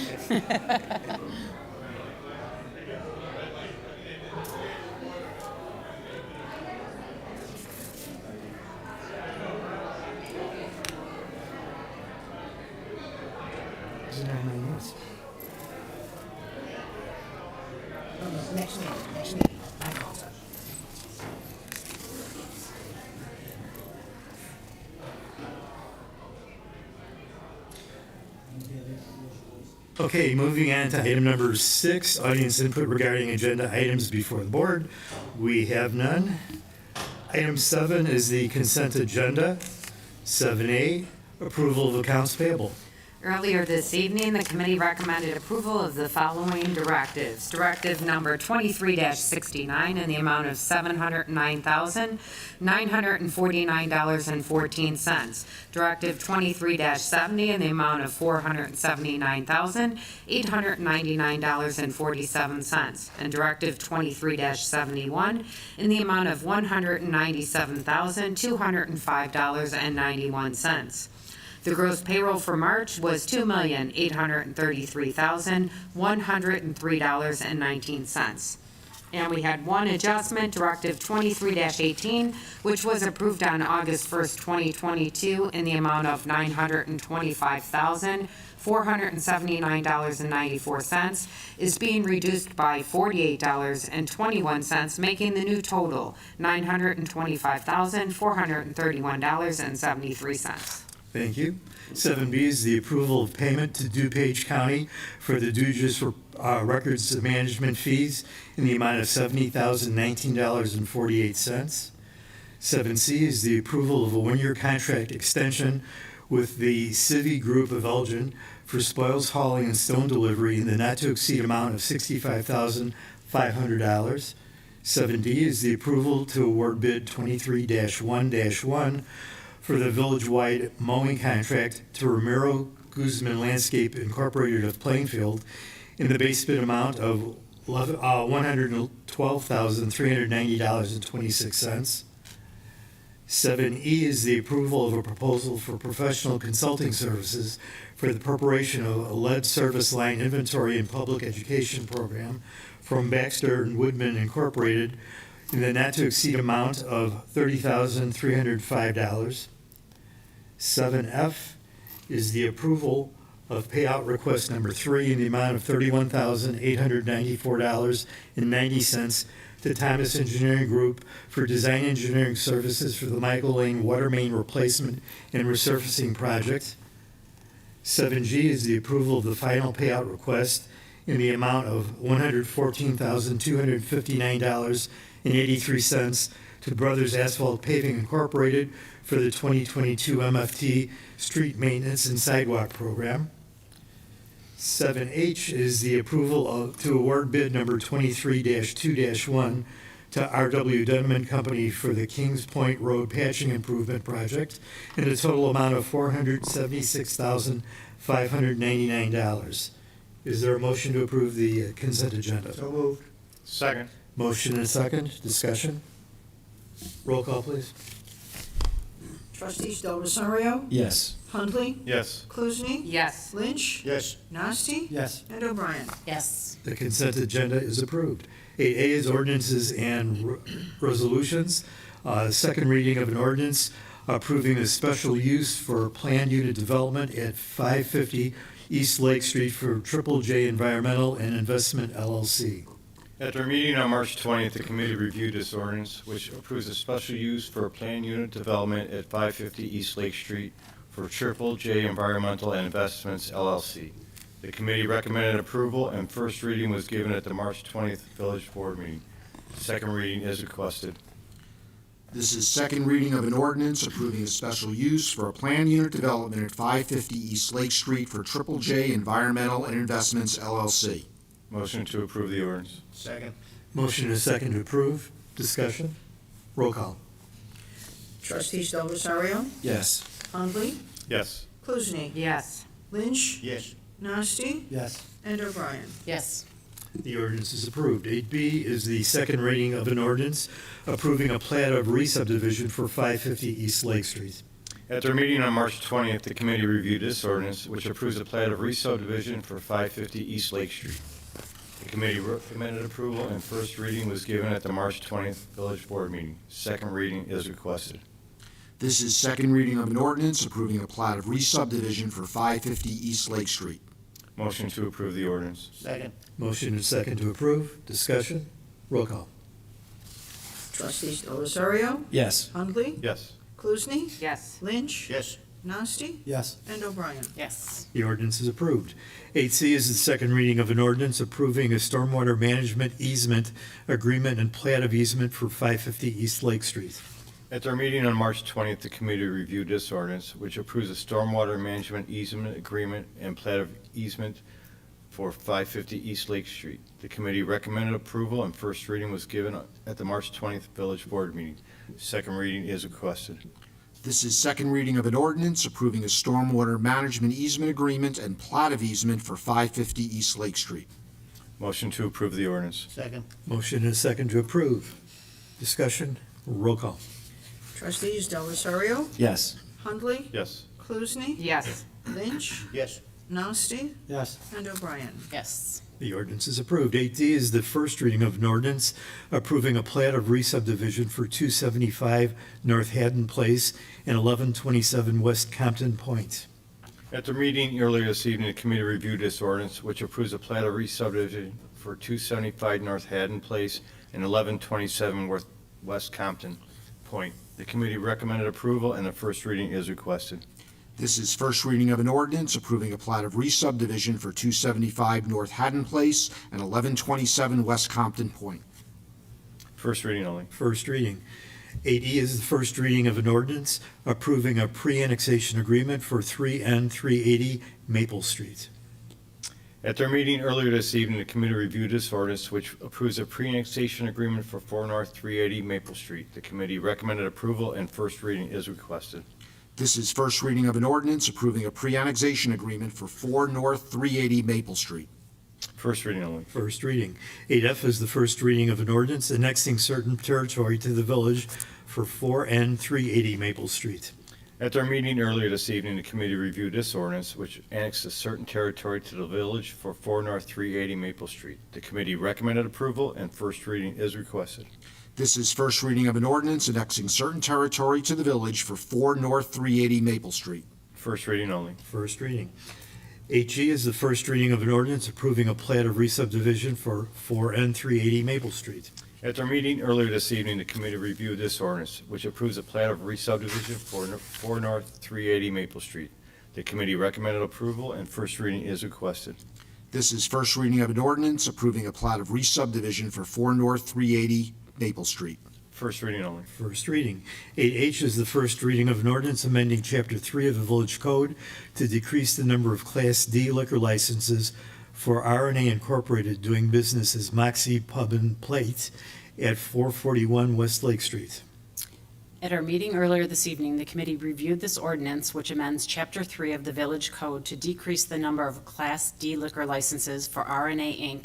Okay, moving on to item number 6, audience input regarding agenda items before the board. We have none. Item 7 is the consent agenda. 7A, approval of accounts payable. Earlier this evening, the committee recommended approval of the following directives. Directive number 23-69 in the amount of $709,949.14. Directive 23-70 in the amount of $479,899.47. And Directive 23-71 in the amount of $197,205.91. The gross payroll for March was $2,833,103.19. And we had one adjustment, Directive 23-18, which was approved on August 1st, 2022, in the amount of $925,479.94, is being reduced by $48.21, making the new total $925,431.73. Thank you. 7B is the approval of payment to DuPage County for the dues for records management fees in the amount of $70,019.48. 7C is the approval of a one-year contract extension with the Civi Group of Elgin for spoils hauling and stone delivery in the not-to-exceed amount of $65,500. 7D is the approval to award bid 23-1-1 for the village-wide mowing contract to Ramiro Guzman Landscape Incorporated of Plainfield in the base bid amount of $112,390.26. 7E is the approval of a proposal for professional consulting services for the preparation of a lead service line inventory and public education program from Baxter and Woodman Incorporated in the not-to-exceed amount of $30,305. 7F is the approval of payout request number 3 in the amount of $31,894.90 to Thomas Engineering Group for design engineering services for the Michael Lane water main replacement and resurfacing project. 7G is the approval of the final payout request in the amount of $114,259.83 to Brothers Asphalt Paving Incorporated for the 2022 MFT Street Maintenance and Sidewalk Program. 7H is the approval to award bid number 23-2-1 to R.W. Dunman Company for the Kings Point Road Patching Improvement Project in a total amount of $476,599. Is there a motion to approve the consent agenda? So moved. Second. Motion and a second. Discussion? Roll call, please. Trustees Del Rosario, Yes. Hundley, Yes. Kluzny, Yes. Lynch, Yes. Nasty, Yes. and O'Brien. Yes. The consent agenda is approved. 8A is ordinances and resolutions. Second reading of an ordinance approving a special use for planned unit development at 550 East Lake Street for Triple J Environmental and Investment LLC. At their meeting on March 20th, the committee reviewed this ordinance, which approves a special use for a planned unit development at 550 East Lake Street for Triple J Environmental and Investments LLC. The committee recommended approval, and first reading was given at the March 20th Village Board meeting. Second reading is requested. This is second reading of an ordinance approving a special use for a planned unit development at 550 East Lake Street for Triple J Environmental and Investments LLC. Motion to approve the ordinance. Second. Motion and a second to approve. Discussion? Roll call. Trustees Del Rosario, Yes. Hundley, Yes. Kuzny, Yes. Lynch, Yes. Nasty, Yes. and O'Brien. Yes. The ordinance is approved. 8B is the second reading of an ordinance approving a plat of re-subdivision for 550 East Lake Street. At their meeting on March 20th, the committee reviewed this ordinance, which approves a plat of re-subdivision for 550 East Lake Street. The committee recommended approval, and first reading was given at the March 20th Village Board meeting. Second reading is requested. This is second reading of an ordinance approving a plat of re-subdivision for 550 East Lake Street. Motion to approve the ordinance. Second. Motion and second to approve. Discussion. Roll call. Trustees Del Rosario, Yes. Hundley, Yes. Kuzny, Yes. Lynch, Yes. Nasty, Yes. and O'Brien. Yes. The ordinance is approved. 8C is the second reading of an ordinance approving a stormwater management easement agreement and plat of easement for 550 East Lake Street. At their meeting on March 20th, the committee reviewed this ordinance, which approves a stormwater management easement agreement and plat of easement for 550 East Lake Street. The committee recommended approval, and first reading was given at the March 20th Village Board meeting. Second reading is requested. This is second reading of an ordinance approving a stormwater management easement agreement and plat of easement for 550 East Lake Street. Motion to approve the ordinance. Second. Motion and second to approve. Discussion. Roll call. Trustees Del Rosario, Yes. Hundley, Yes. Kuzny, Yes. Lynch, Yes. Nasty, Yes. and O'Brien. Yes. The ordinance is approved. 8D is the first reading of an ordinance approving a plat of re-subdivision for 275 North Haddon Place and 1127 West Compton Point. At their meeting earlier this evening, the committee reviewed this ordinance, which approves a plat of re-subdivision for 275 North Haddon Place and 1127 West Compton Point. The committee recommended approval, and the first reading is requested. This is first reading of an ordinance approving a plat of re-subdivision for 275 North Haddon Place and 1127 West Compton Point. First reading only. First reading. 8E is the first reading of an ordinance approving a pre-annexation agreement for 3N 380 Maple Street. At their meeting earlier this evening, the committee reviewed this ordinance, which approves a pre-annexation agreement for 4 North 380 Maple Street. The committee recommended approval, and first reading is requested. This is first reading of an ordinance approving a pre-annexation agreement for 4 North 380 Maple Street. First reading only. First reading. 8F is the first reading of an ordinance annexing certain territory to the village for 4N 380 Maple Street. At their meeting earlier this evening, the committee reviewed this ordinance, which annexes certain territory to the village for 4 North 380 Maple Street. The committee recommended approval, and first reading is requested. This is first reading of an ordinance annexing certain territory to the village for 4 North 380 Maple Street. First reading only. First reading. 8G is the first reading of an ordinance approving a plat of re-subdivision for 4N 380 Maple Street. At their meeting earlier this evening, the committee reviewed this ordinance, which approves a plat of re-subdivision for 4 North 380 Maple Street. The committee recommended approval, and first reading is requested. This is first reading of an ordinance approving a plat of re-subdivision for 4 North 380 Maple Street. First reading only. First reading. 8H is the first reading of an ordinance amending Chapter 3 of the Village Code to decrease the number of Class D liquor licenses for RNA Incorporated doing business as Moxie Pub and Plate at 441 West Lake Street. At our meeting earlier this evening, the committee reviewed this ordinance, which amends Chapter 3 of the Village Code to decrease the number of Class D liquor licenses for RNA Inc.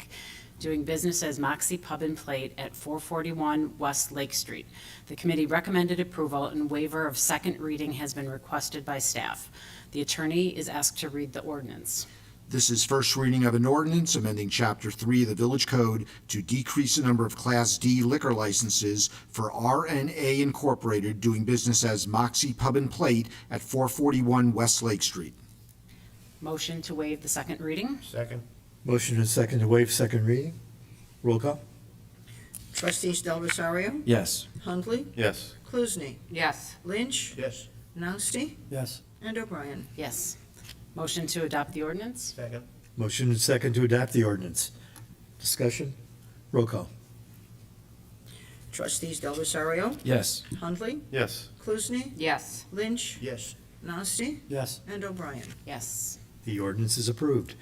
doing business as Moxie Pub and Plate at 441 West Lake Street. The committee recommended approval, and waiver of second reading has been requested by staff. The attorney is asked to read the ordinance. This is first reading of an ordinance amending Chapter 3 of the Village Code to decrease the number of Class D liquor licenses for RNA Incorporated doing business as Moxie Pub and Plate at 441 West Lake Street. Motion to waive the second reading? Second. Motion and second to waive second reading. Roll call. Trustees Del Rosario, Yes. Hundley, Yes. Kuzny, Yes. Lynch, Yes. Nasty, Yes. and O'Brien. Yes. Motion to adopt the ordinance? Second. Motion and second to adopt the ordinance. Discussion. Roll call. Trustees Del Rosario, Yes. Hundley, Yes. Kuzny, Yes. Lynch, Yes. Nasty, Yes. and O'Brien. Yes. The ordinance is approved.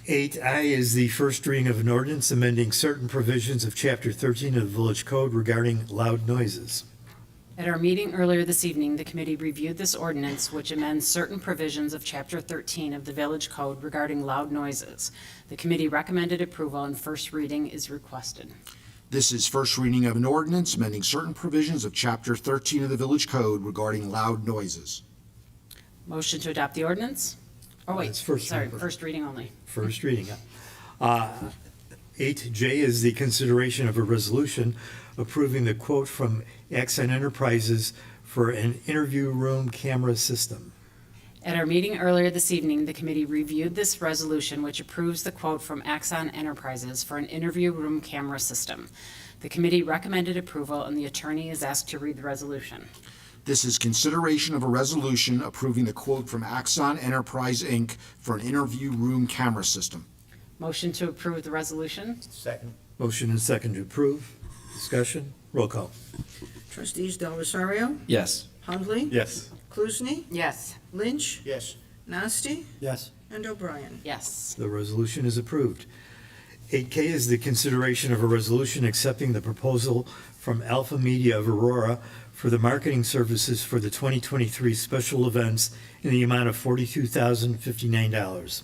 8I is the first reading of an ordinance amending certain provisions of Chapter 13 of the Village Code regarding loud noises. At our meeting earlier this evening, the committee reviewed this ordinance, which amends certain provisions of Chapter 13 of the Village Code regarding loud noises. The committee recommended approval, and first reading is requested. This is first reading of an ordinance amending certain provisions of Chapter 13 of the Village Code regarding loud noises. Motion to adopt the ordinance? Oh, wait, It's first sorry, reading. first reading only. First reading. 8J is the consideration of a resolution approving the quote from Addison Enterprises for an interview room camera system. At our meeting earlier this evening, the committee reviewed this resolution, which approves the quote from Axon Enterprises for an interview room camera system. The committee recommended approval, and the attorney is asked to read the resolution. This is consideration of a resolution approving the quote from Axon Enterprise, Inc. for an interview room camera system. Motion to approve the resolution? Second. Motion and second to approve. Discussion. Roll call. Trustees Del Rosario, Yes. Hundley, Yes. Klusny, Yes. Lynch, Yes. Nasty, Yes. and O'Brien. Yes. The resolution is approved. 8K is the consideration of a resolution accepting the proposal from Alpha Media of Aurora for the marketing services for the 2023 special events in the amount of $42,059.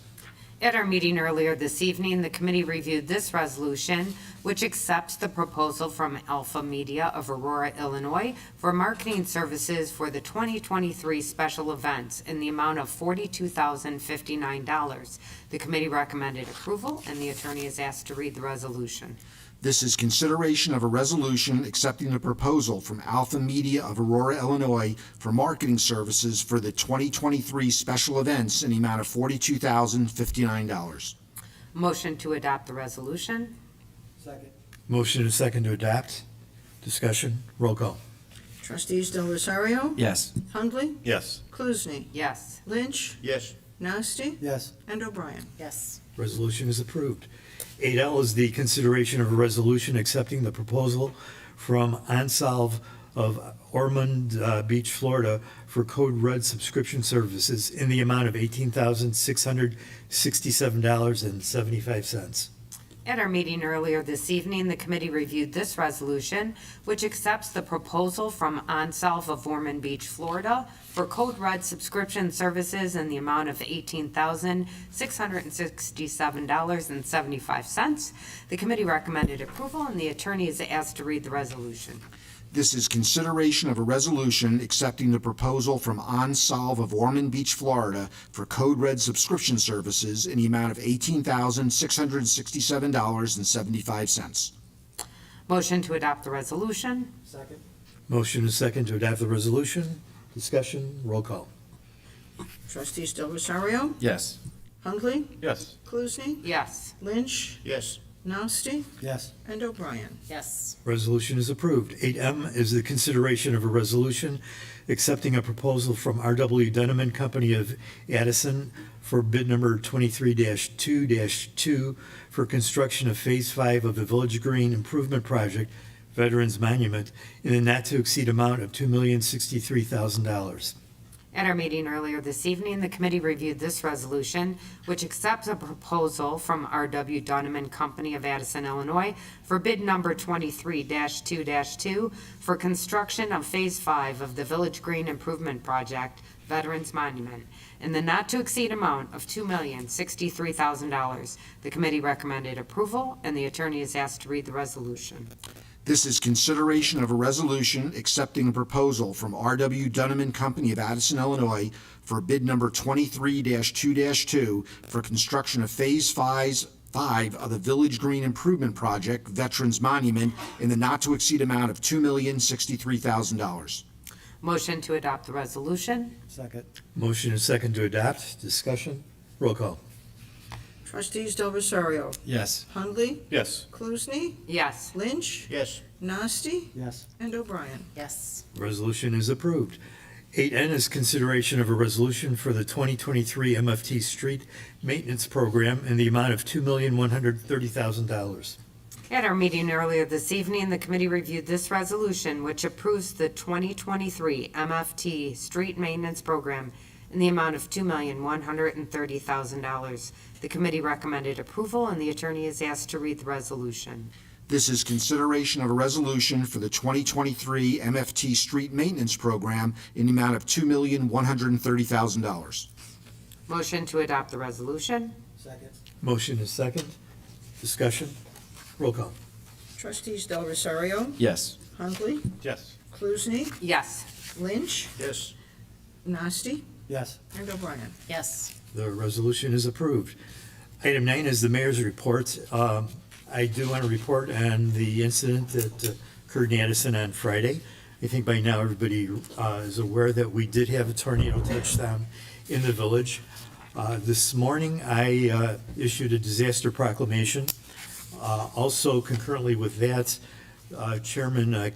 At our meeting earlier this evening, the committee reviewed this resolution, which accepts the proposal from Alpha Media of Aurora, Illinois, for marketing services for the 2023 special events in the amount of $42,059. The committee recommended approval, and the attorney is asked to read the resolution. This is consideration of a resolution accepting the proposal from Alpha Media of Aurora, Illinois for marketing services for the 2023 special events in the amount of $42,059. Motion to adopt the resolution? Motion and second to adopt. Discussion. Roll call. Trustees Del Rosario, Yes. Hundley, Yes. Klusny, Yes. Lynch, Yes. Nasty, Yes. and O'Brien. Yes. Resolution is approved. 8L is the consideration of a resolution accepting the proposal from Onsolve of Ormond Beach, Florida for Code Red subscription services in the amount of $18,667.75. At our meeting earlier this evening, the committee reviewed this resolution, which accepts the proposal from Onsolve of Ormond Beach, Florida, for Code Red subscription services in the amount of $18,667.75. The committee recommended approval, and the attorney is asked to read the resolution. This is consideration of a resolution accepting the proposal from Onsolve of Ormond Beach, Florida for Code Red subscription services in the amount of $18,667.75. Motion to adopt the resolution? Motion is second to adopt the resolution. Discussion. Roll call. Trustees Del Rosario, Yes. Hundley, Yes. Klusny, Yes. Lynch, Yes. Nasty, Yes. and O'Brien. Yes. Resolution is approved. 8M is the consideration of a resolution accepting a proposal from R.W. Dunham and Company of Addison for bid number 23-2-2 for construction of Phase 5 of the Village Green Improvement Project, Veterans Monument, in a not-to-exceed amount of $2,063,000. At our meeting earlier this evening, the committee reviewed this resolution, which accepts a proposal from R.W. Dunham and Company of Addison, Illinois, for bid number 23-2-2 for construction of Phase 5 of the Village Green Improvement Project, Veterans Monument, in the not-to-exceed amount of $2,063,000. The committee recommended approval, and the attorney is asked to read the resolution. This is consideration of a resolution accepting a proposal from R.W. Dunham and Company of Addison, Illinois for bid number 23-2-2 for construction of Phase 5 of the Village Green Improvement Project, Veterans Monument, in the not-to-exceed amount of $2,063,000. Motion to adopt the resolution? Motion is second to adopt. Discussion. Roll call. Trustees Del Rosario, Yes. Hundley, Yes. Klusny, Yes. Lynch, Yes. Nasty, Yes. and O'Brien. Yes. Resolution is approved. 8N is consideration of a resolution for the 2023 MFT Street Maintenance Program in the amount of $2,130,000. At our meeting earlier this evening, the committee reviewed this resolution, which approves the 2023 MFT Street Maintenance Program in the amount of $2,130,000. The committee recommended approval, and the attorney is asked to read the resolution. This is consideration of a resolution for the 2023 MFT Street Maintenance Program in the amount of $2,130,000. Motion to adopt the resolution? Motion is second. Discussion. Roll call. Trustees Del Rosario, Yes. Huntley, Yes. Cluzny, Yes. Lynch, Yes. Nasty, Yes. and O'Brien. Yes. The resolution is approved. Item 9 is the mayor's report. I do want to report on the incident that occurred in Addison on Friday. I think by now everybody is aware that we did have a tornado touchdown in the village. This morning, I issued a disaster proclamation. Also concurrently with that, Chairman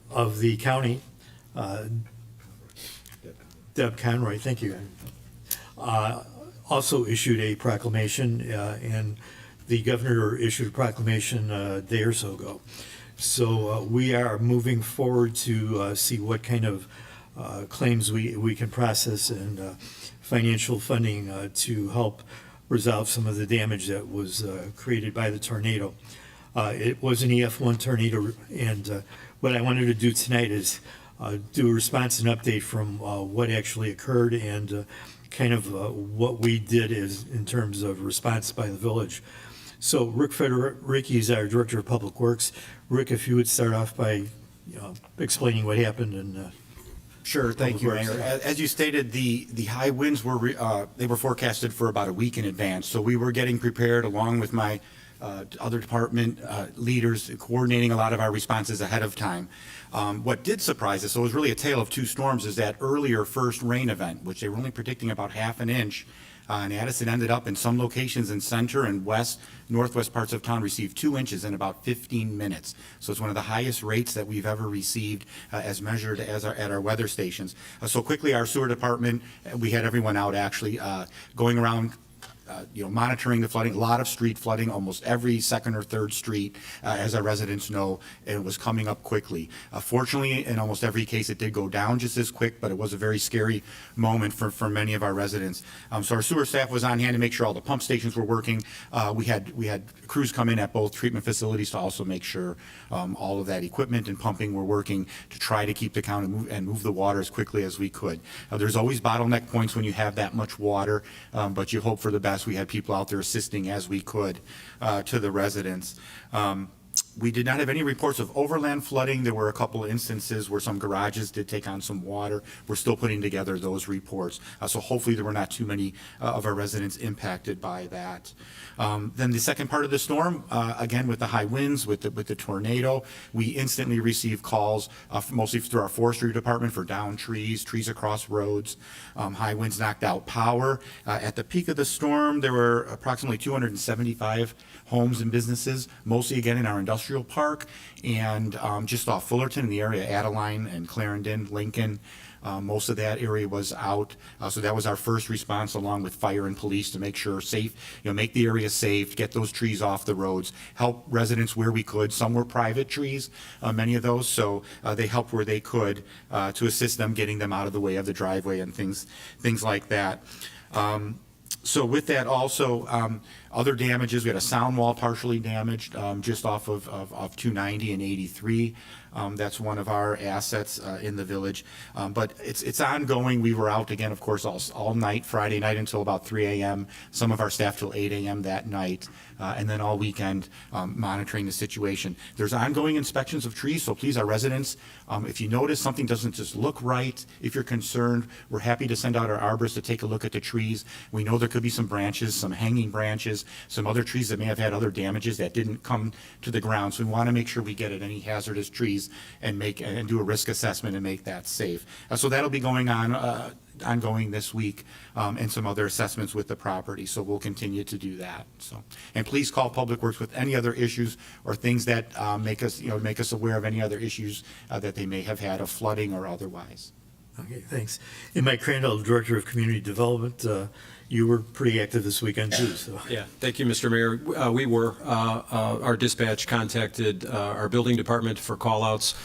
of the county, Deb Conroy, thank you, also issued a proclamation, and the governor issued a proclamation a day or so ago. So we are moving forward to see what kind of claims we can process and financial funding to help resolve some of the damage that was created by the tornado. It was an EF1 tornado, and what I wanted to do tonight is do a response and update from what actually occurred and kind of what we did is in terms of response by the village. So Rick Federicki is our Director of Public Works. Rick, if you would start off by explaining what happened and Sure, thank you, Public Mayor. Works. As you stated, the high winds were they were forecasted for about a week in advance. So we were getting prepared along with my other department leaders, coordinating a lot of our responses ahead of time. What did surprise us, so it was really a tale of two storms, is that earlier first rain event, which they were only predicting about half an inch. And Addison ended up in some locations in center and northwest parts of town received 2 inches in about 15 minutes. So it's one of the highest rates that we've ever received as measured at our weather stations. So quickly, our sewer department, we had everyone out actually going around monitoring the flooding, a lot of street flooding, almost every second or third street, as our residents know, and it was coming up quickly. Fortunately, in almost every case, it did go down just as quick, but it was a very scary moment for many of our residents. So our sewer staff was on hand to make sure all the pump stations were working. We had crews come in at both treatment facilities to also make sure all of that equipment and pumping were working to try to keep the count and move the water as quickly as we could. There's always bottleneck points when you have that much water, but you hope for the best. We had people out there assisting as we could to the residents. We did not have any reports of overland flooding. There were a couple of instances where some garages did take on some water. We're still putting together those reports. So hopefully there were not too many of our residents impacted by that. Then the second part of the storm, again with the high winds, with the tornado, we instantly received calls, mostly through our forestry department, for downed trees across roads. High winds knocked out power. At the peak of the storm, there were approximately 275 homes and businesses, mostly again in our industrial park and just off Fullerton in the area, Adeline and Clarendon, Lincoln. Most of that area was out. So that was our first response, along with fire and police, to make sure make the area safe, get those trees off the roads, help residents where we could. Some were private trees, many of those, so they helped where they could to assist them getting them out of the way of the driveway and things like that. So with that also, other damages, we had a sound wall partially damaged just off of 290 and 83. That's one of our assets in the village. But it's ongoing. We were out again, of course, all night, Friday night until about 3 a.m., some of our staff till 8 a.m. that night, and then all weekend monitoring the situation. There's ongoing inspections of trees, so please, our residents, if you notice something doesn't just look right, if you're concerned, we're happy to send out our arborists to take a look at the trees. We know there could be some branches, some hanging branches, some other trees that may have had other damages that didn't come to the ground. So we want to make sure we get at any hazardous trees and do a risk assessment and make that safe. So that'll be going on ongoing this week, and some other assessments with the property. So we'll continue to do that. So, and please call Public Works with any other issues or things that make us aware of any other issues that they may have had of flooding or otherwise. Okay, thanks. And Mike Crandall, Director of Community Development, you were pretty active this weekend too, so. Yeah, thank you, Mr. Mayor. Our dispatch contacted our building department for callouts,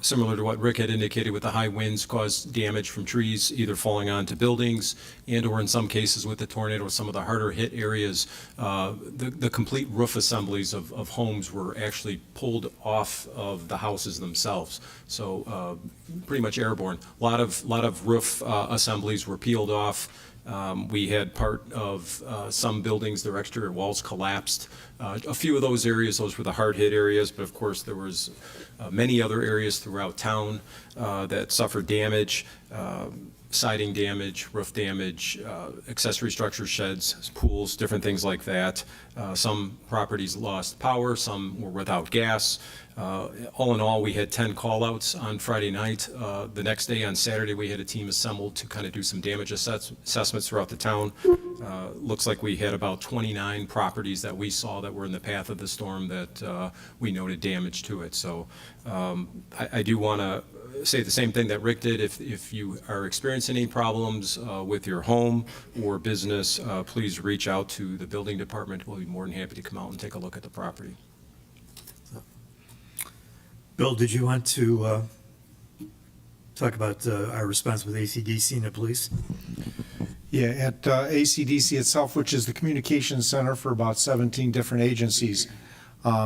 similar to what Rick had indicated with the high winds caused damage from trees either falling onto buildings and or in some cases with the tornado, some of the harder hit areas, the complete roof assemblies of homes were actually pulled off of the houses themselves. So pretty much airborne. A lot of roof assemblies were peeled off. We had part of some buildings, their exterior walls collapsed. A few of those areas, those were the hard-hit areas, but of course there was many other areas throughout town that suffered damage, siding damage, roof damage, accessory structure sheds, pools, different things like that. Some properties lost power, some were without gas. All in all, we had 10 call-outs on Friday night. The next day, on Saturday, we had a team assembled to kind of do some damage assessments throughout the town. Looks like we had about 29 properties that we saw that were in the path of the storm that we noted damage to it. So I do want to say the same thing that Rick did. If you are experiencing any problems with your home or business, please reach out to the building department. We'll be more than happy to come out and take a look at the property. Bill, did you want to talk about our response with ACDC and the police? Yeah, at ACDC itself, which is the communications center for about 17 different agencies,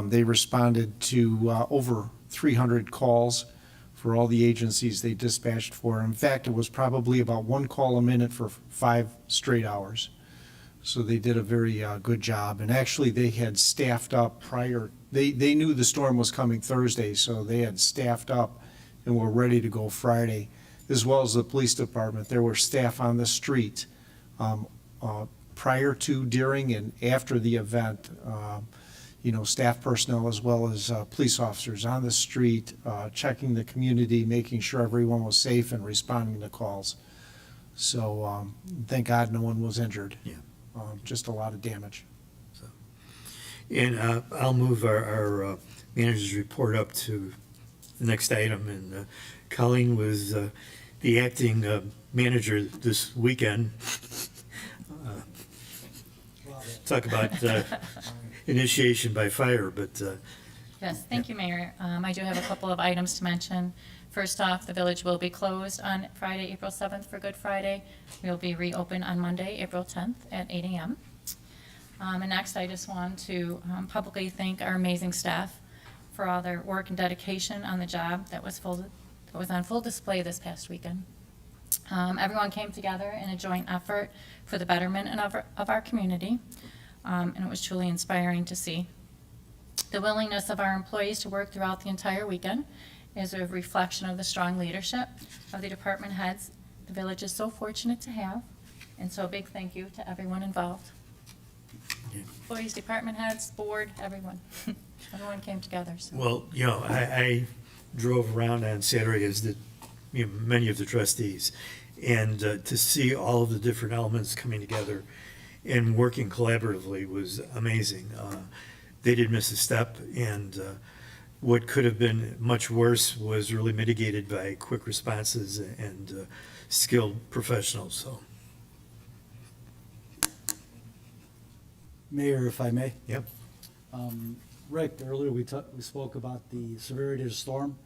they responded to over 300 calls for all the agencies they dispatched for. In fact, it was probably about one call a minute for 5 straight hours. So they did a very good job. And actually, they had staffed up prior. They knew the storm was coming Thursday, so they had staffed up and were ready to go Friday, as well as the police department. There were staff on the street prior to, during, and after the event. Staff personnel as well as police officers on the street, checking the community, making sure everyone was safe and responding to calls. So thank God no one was injured. Yeah. Just a lot of damage. And I'll move our manager's report up to the next item. And Colleen was the acting manager this weekend. Talk about initiation by fire, but Yes, thank you, Mayor. I do have a couple of items to mention. First off, the village will be closed on Friday, April 7th for Good Friday. We'll be reopened on Monday, April 10th at 8 a.m. And next, I just want to publicly thank our amazing staff for all their work and dedication on the job that was on full display this past weekend. Everyone came together in a joint effort for the betterment of our community, and it was truly inspiring to see. The willingness of our employees to work throughout the entire weekend is a reflection of the strong leadership of the department heads the village is so fortunate to have, and so a big thank you to everyone involved. Employees, department heads, board, everyone. Everyone came together. So. well, I drove around on Saturday as did many of the trustees, and to see all of the different elements coming together and working collaboratively was amazing. They didn't miss a step, and what could have been much worse was really mitigated by quick responses and skilled professionals. So, Mayor, if I may. Yep. Rick, earlier we spoke about the severity of the storm,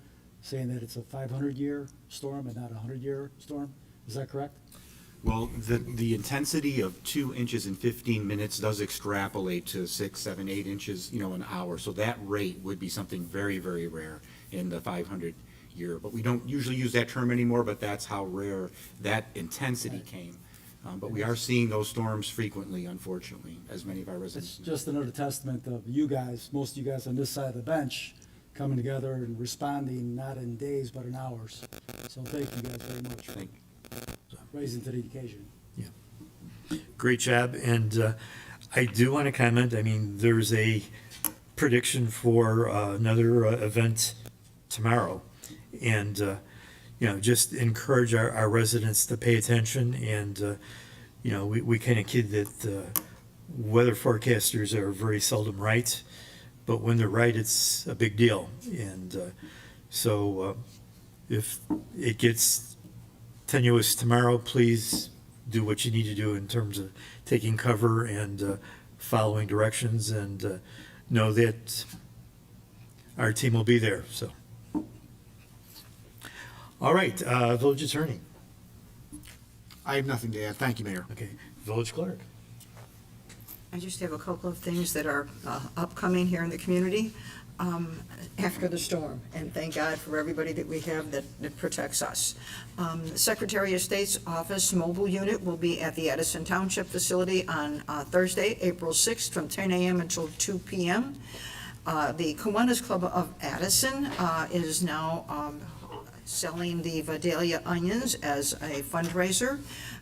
saying that it's a 500-year storm and not a 100-year storm. Is that correct? well, the intensity of 2 inches in 15 minutes does extrapolate to 6, 7, 8 inches, an hour. So that rate would be something very, very rare in the 500 year. But we don't usually use that term anymore, but that's how rare that intensity came. But we are seeing those storms frequently, unfortunately, as many of our residents. It's just another testament of you guys, most of you guys on this side of the bench, coming together and responding not in days but in hours. So thank you guys very much for rising to the occasion. Yeah. Great job. And I do want to comment, there's a prediction for another event tomorrow. And, just encourage our residents to pay attention. And, we kind of kid that weather forecasters are very seldom right. But when they're right, it's a big deal. And so if it gets tenuous tomorrow, please do what you need to do in terms of taking cover and following directions, and know that our team will be there, so. All right, village attorney. I have nothing to add. Thank you, Mayor. Okay, village clerk. I just have a couple of things that are upcoming here in the community after the storm, and thank God for everybody that we have that protects us. The Secretary of State's office mobile unit will be at the Addison Township facility on Thursday, April 6th, from 10 a.m. until 2 p.m. The Kiwanis Club of Addison is now selling the Vidalia onions as a fundraiser.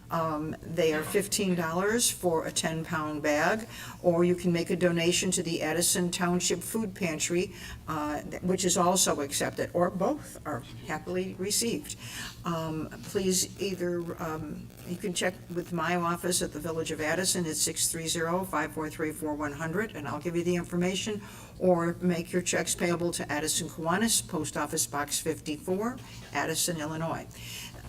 They are $15 for a 10-pound bag, or you can make a donation to the Addison Township Food Pantry, which is also accepted, or both are happily received. Please either, you can check with my office at the Village of Addison at 630-543-4100, and I'll give you the information, or make your checks payable to Addison Kiwanis, Post Office Box 54, Addison, Illinois.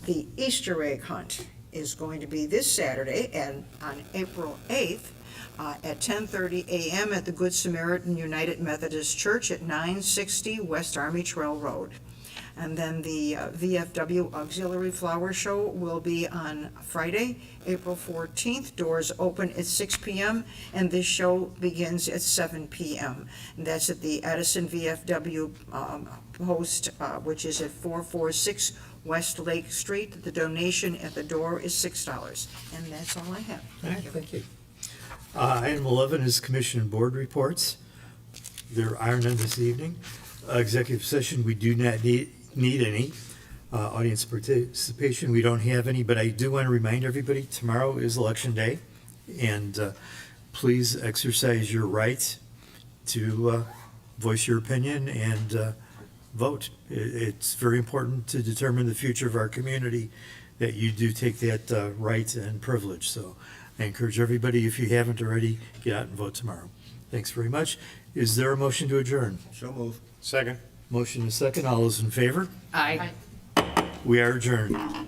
The Easter egg hunt is going to be this Saturday and on April 8th at 10:30 a.m. at the Good Samaritan United Methodist Church at 960 West Army Trail Road. And then the VFW Auxiliary Flower Show will be on Friday, April 14th. Doors open at 6 p.m. and this show begins at 7 p.m. And that's at the Addison VFW post, which is at 446 West Lake Street. The donation at the door is $6. And that's all I have. Thank you. Thank you. Item 11 is commission and board reports. There are none this evening. Executive session, we do not need any. Audience participation, we don't have any, but I do want to remind everybody, tomorrow is Election Day, and please exercise your right to voice your opinion and vote. It's very important to determine the future of our community that you do take that right and privilege. So I encourage everybody, if you haven't already, get out and vote tomorrow. Thanks very much. Is there a motion to adjourn? So move. Second. Motion is second. All those in favor? Aye. We are adjourned.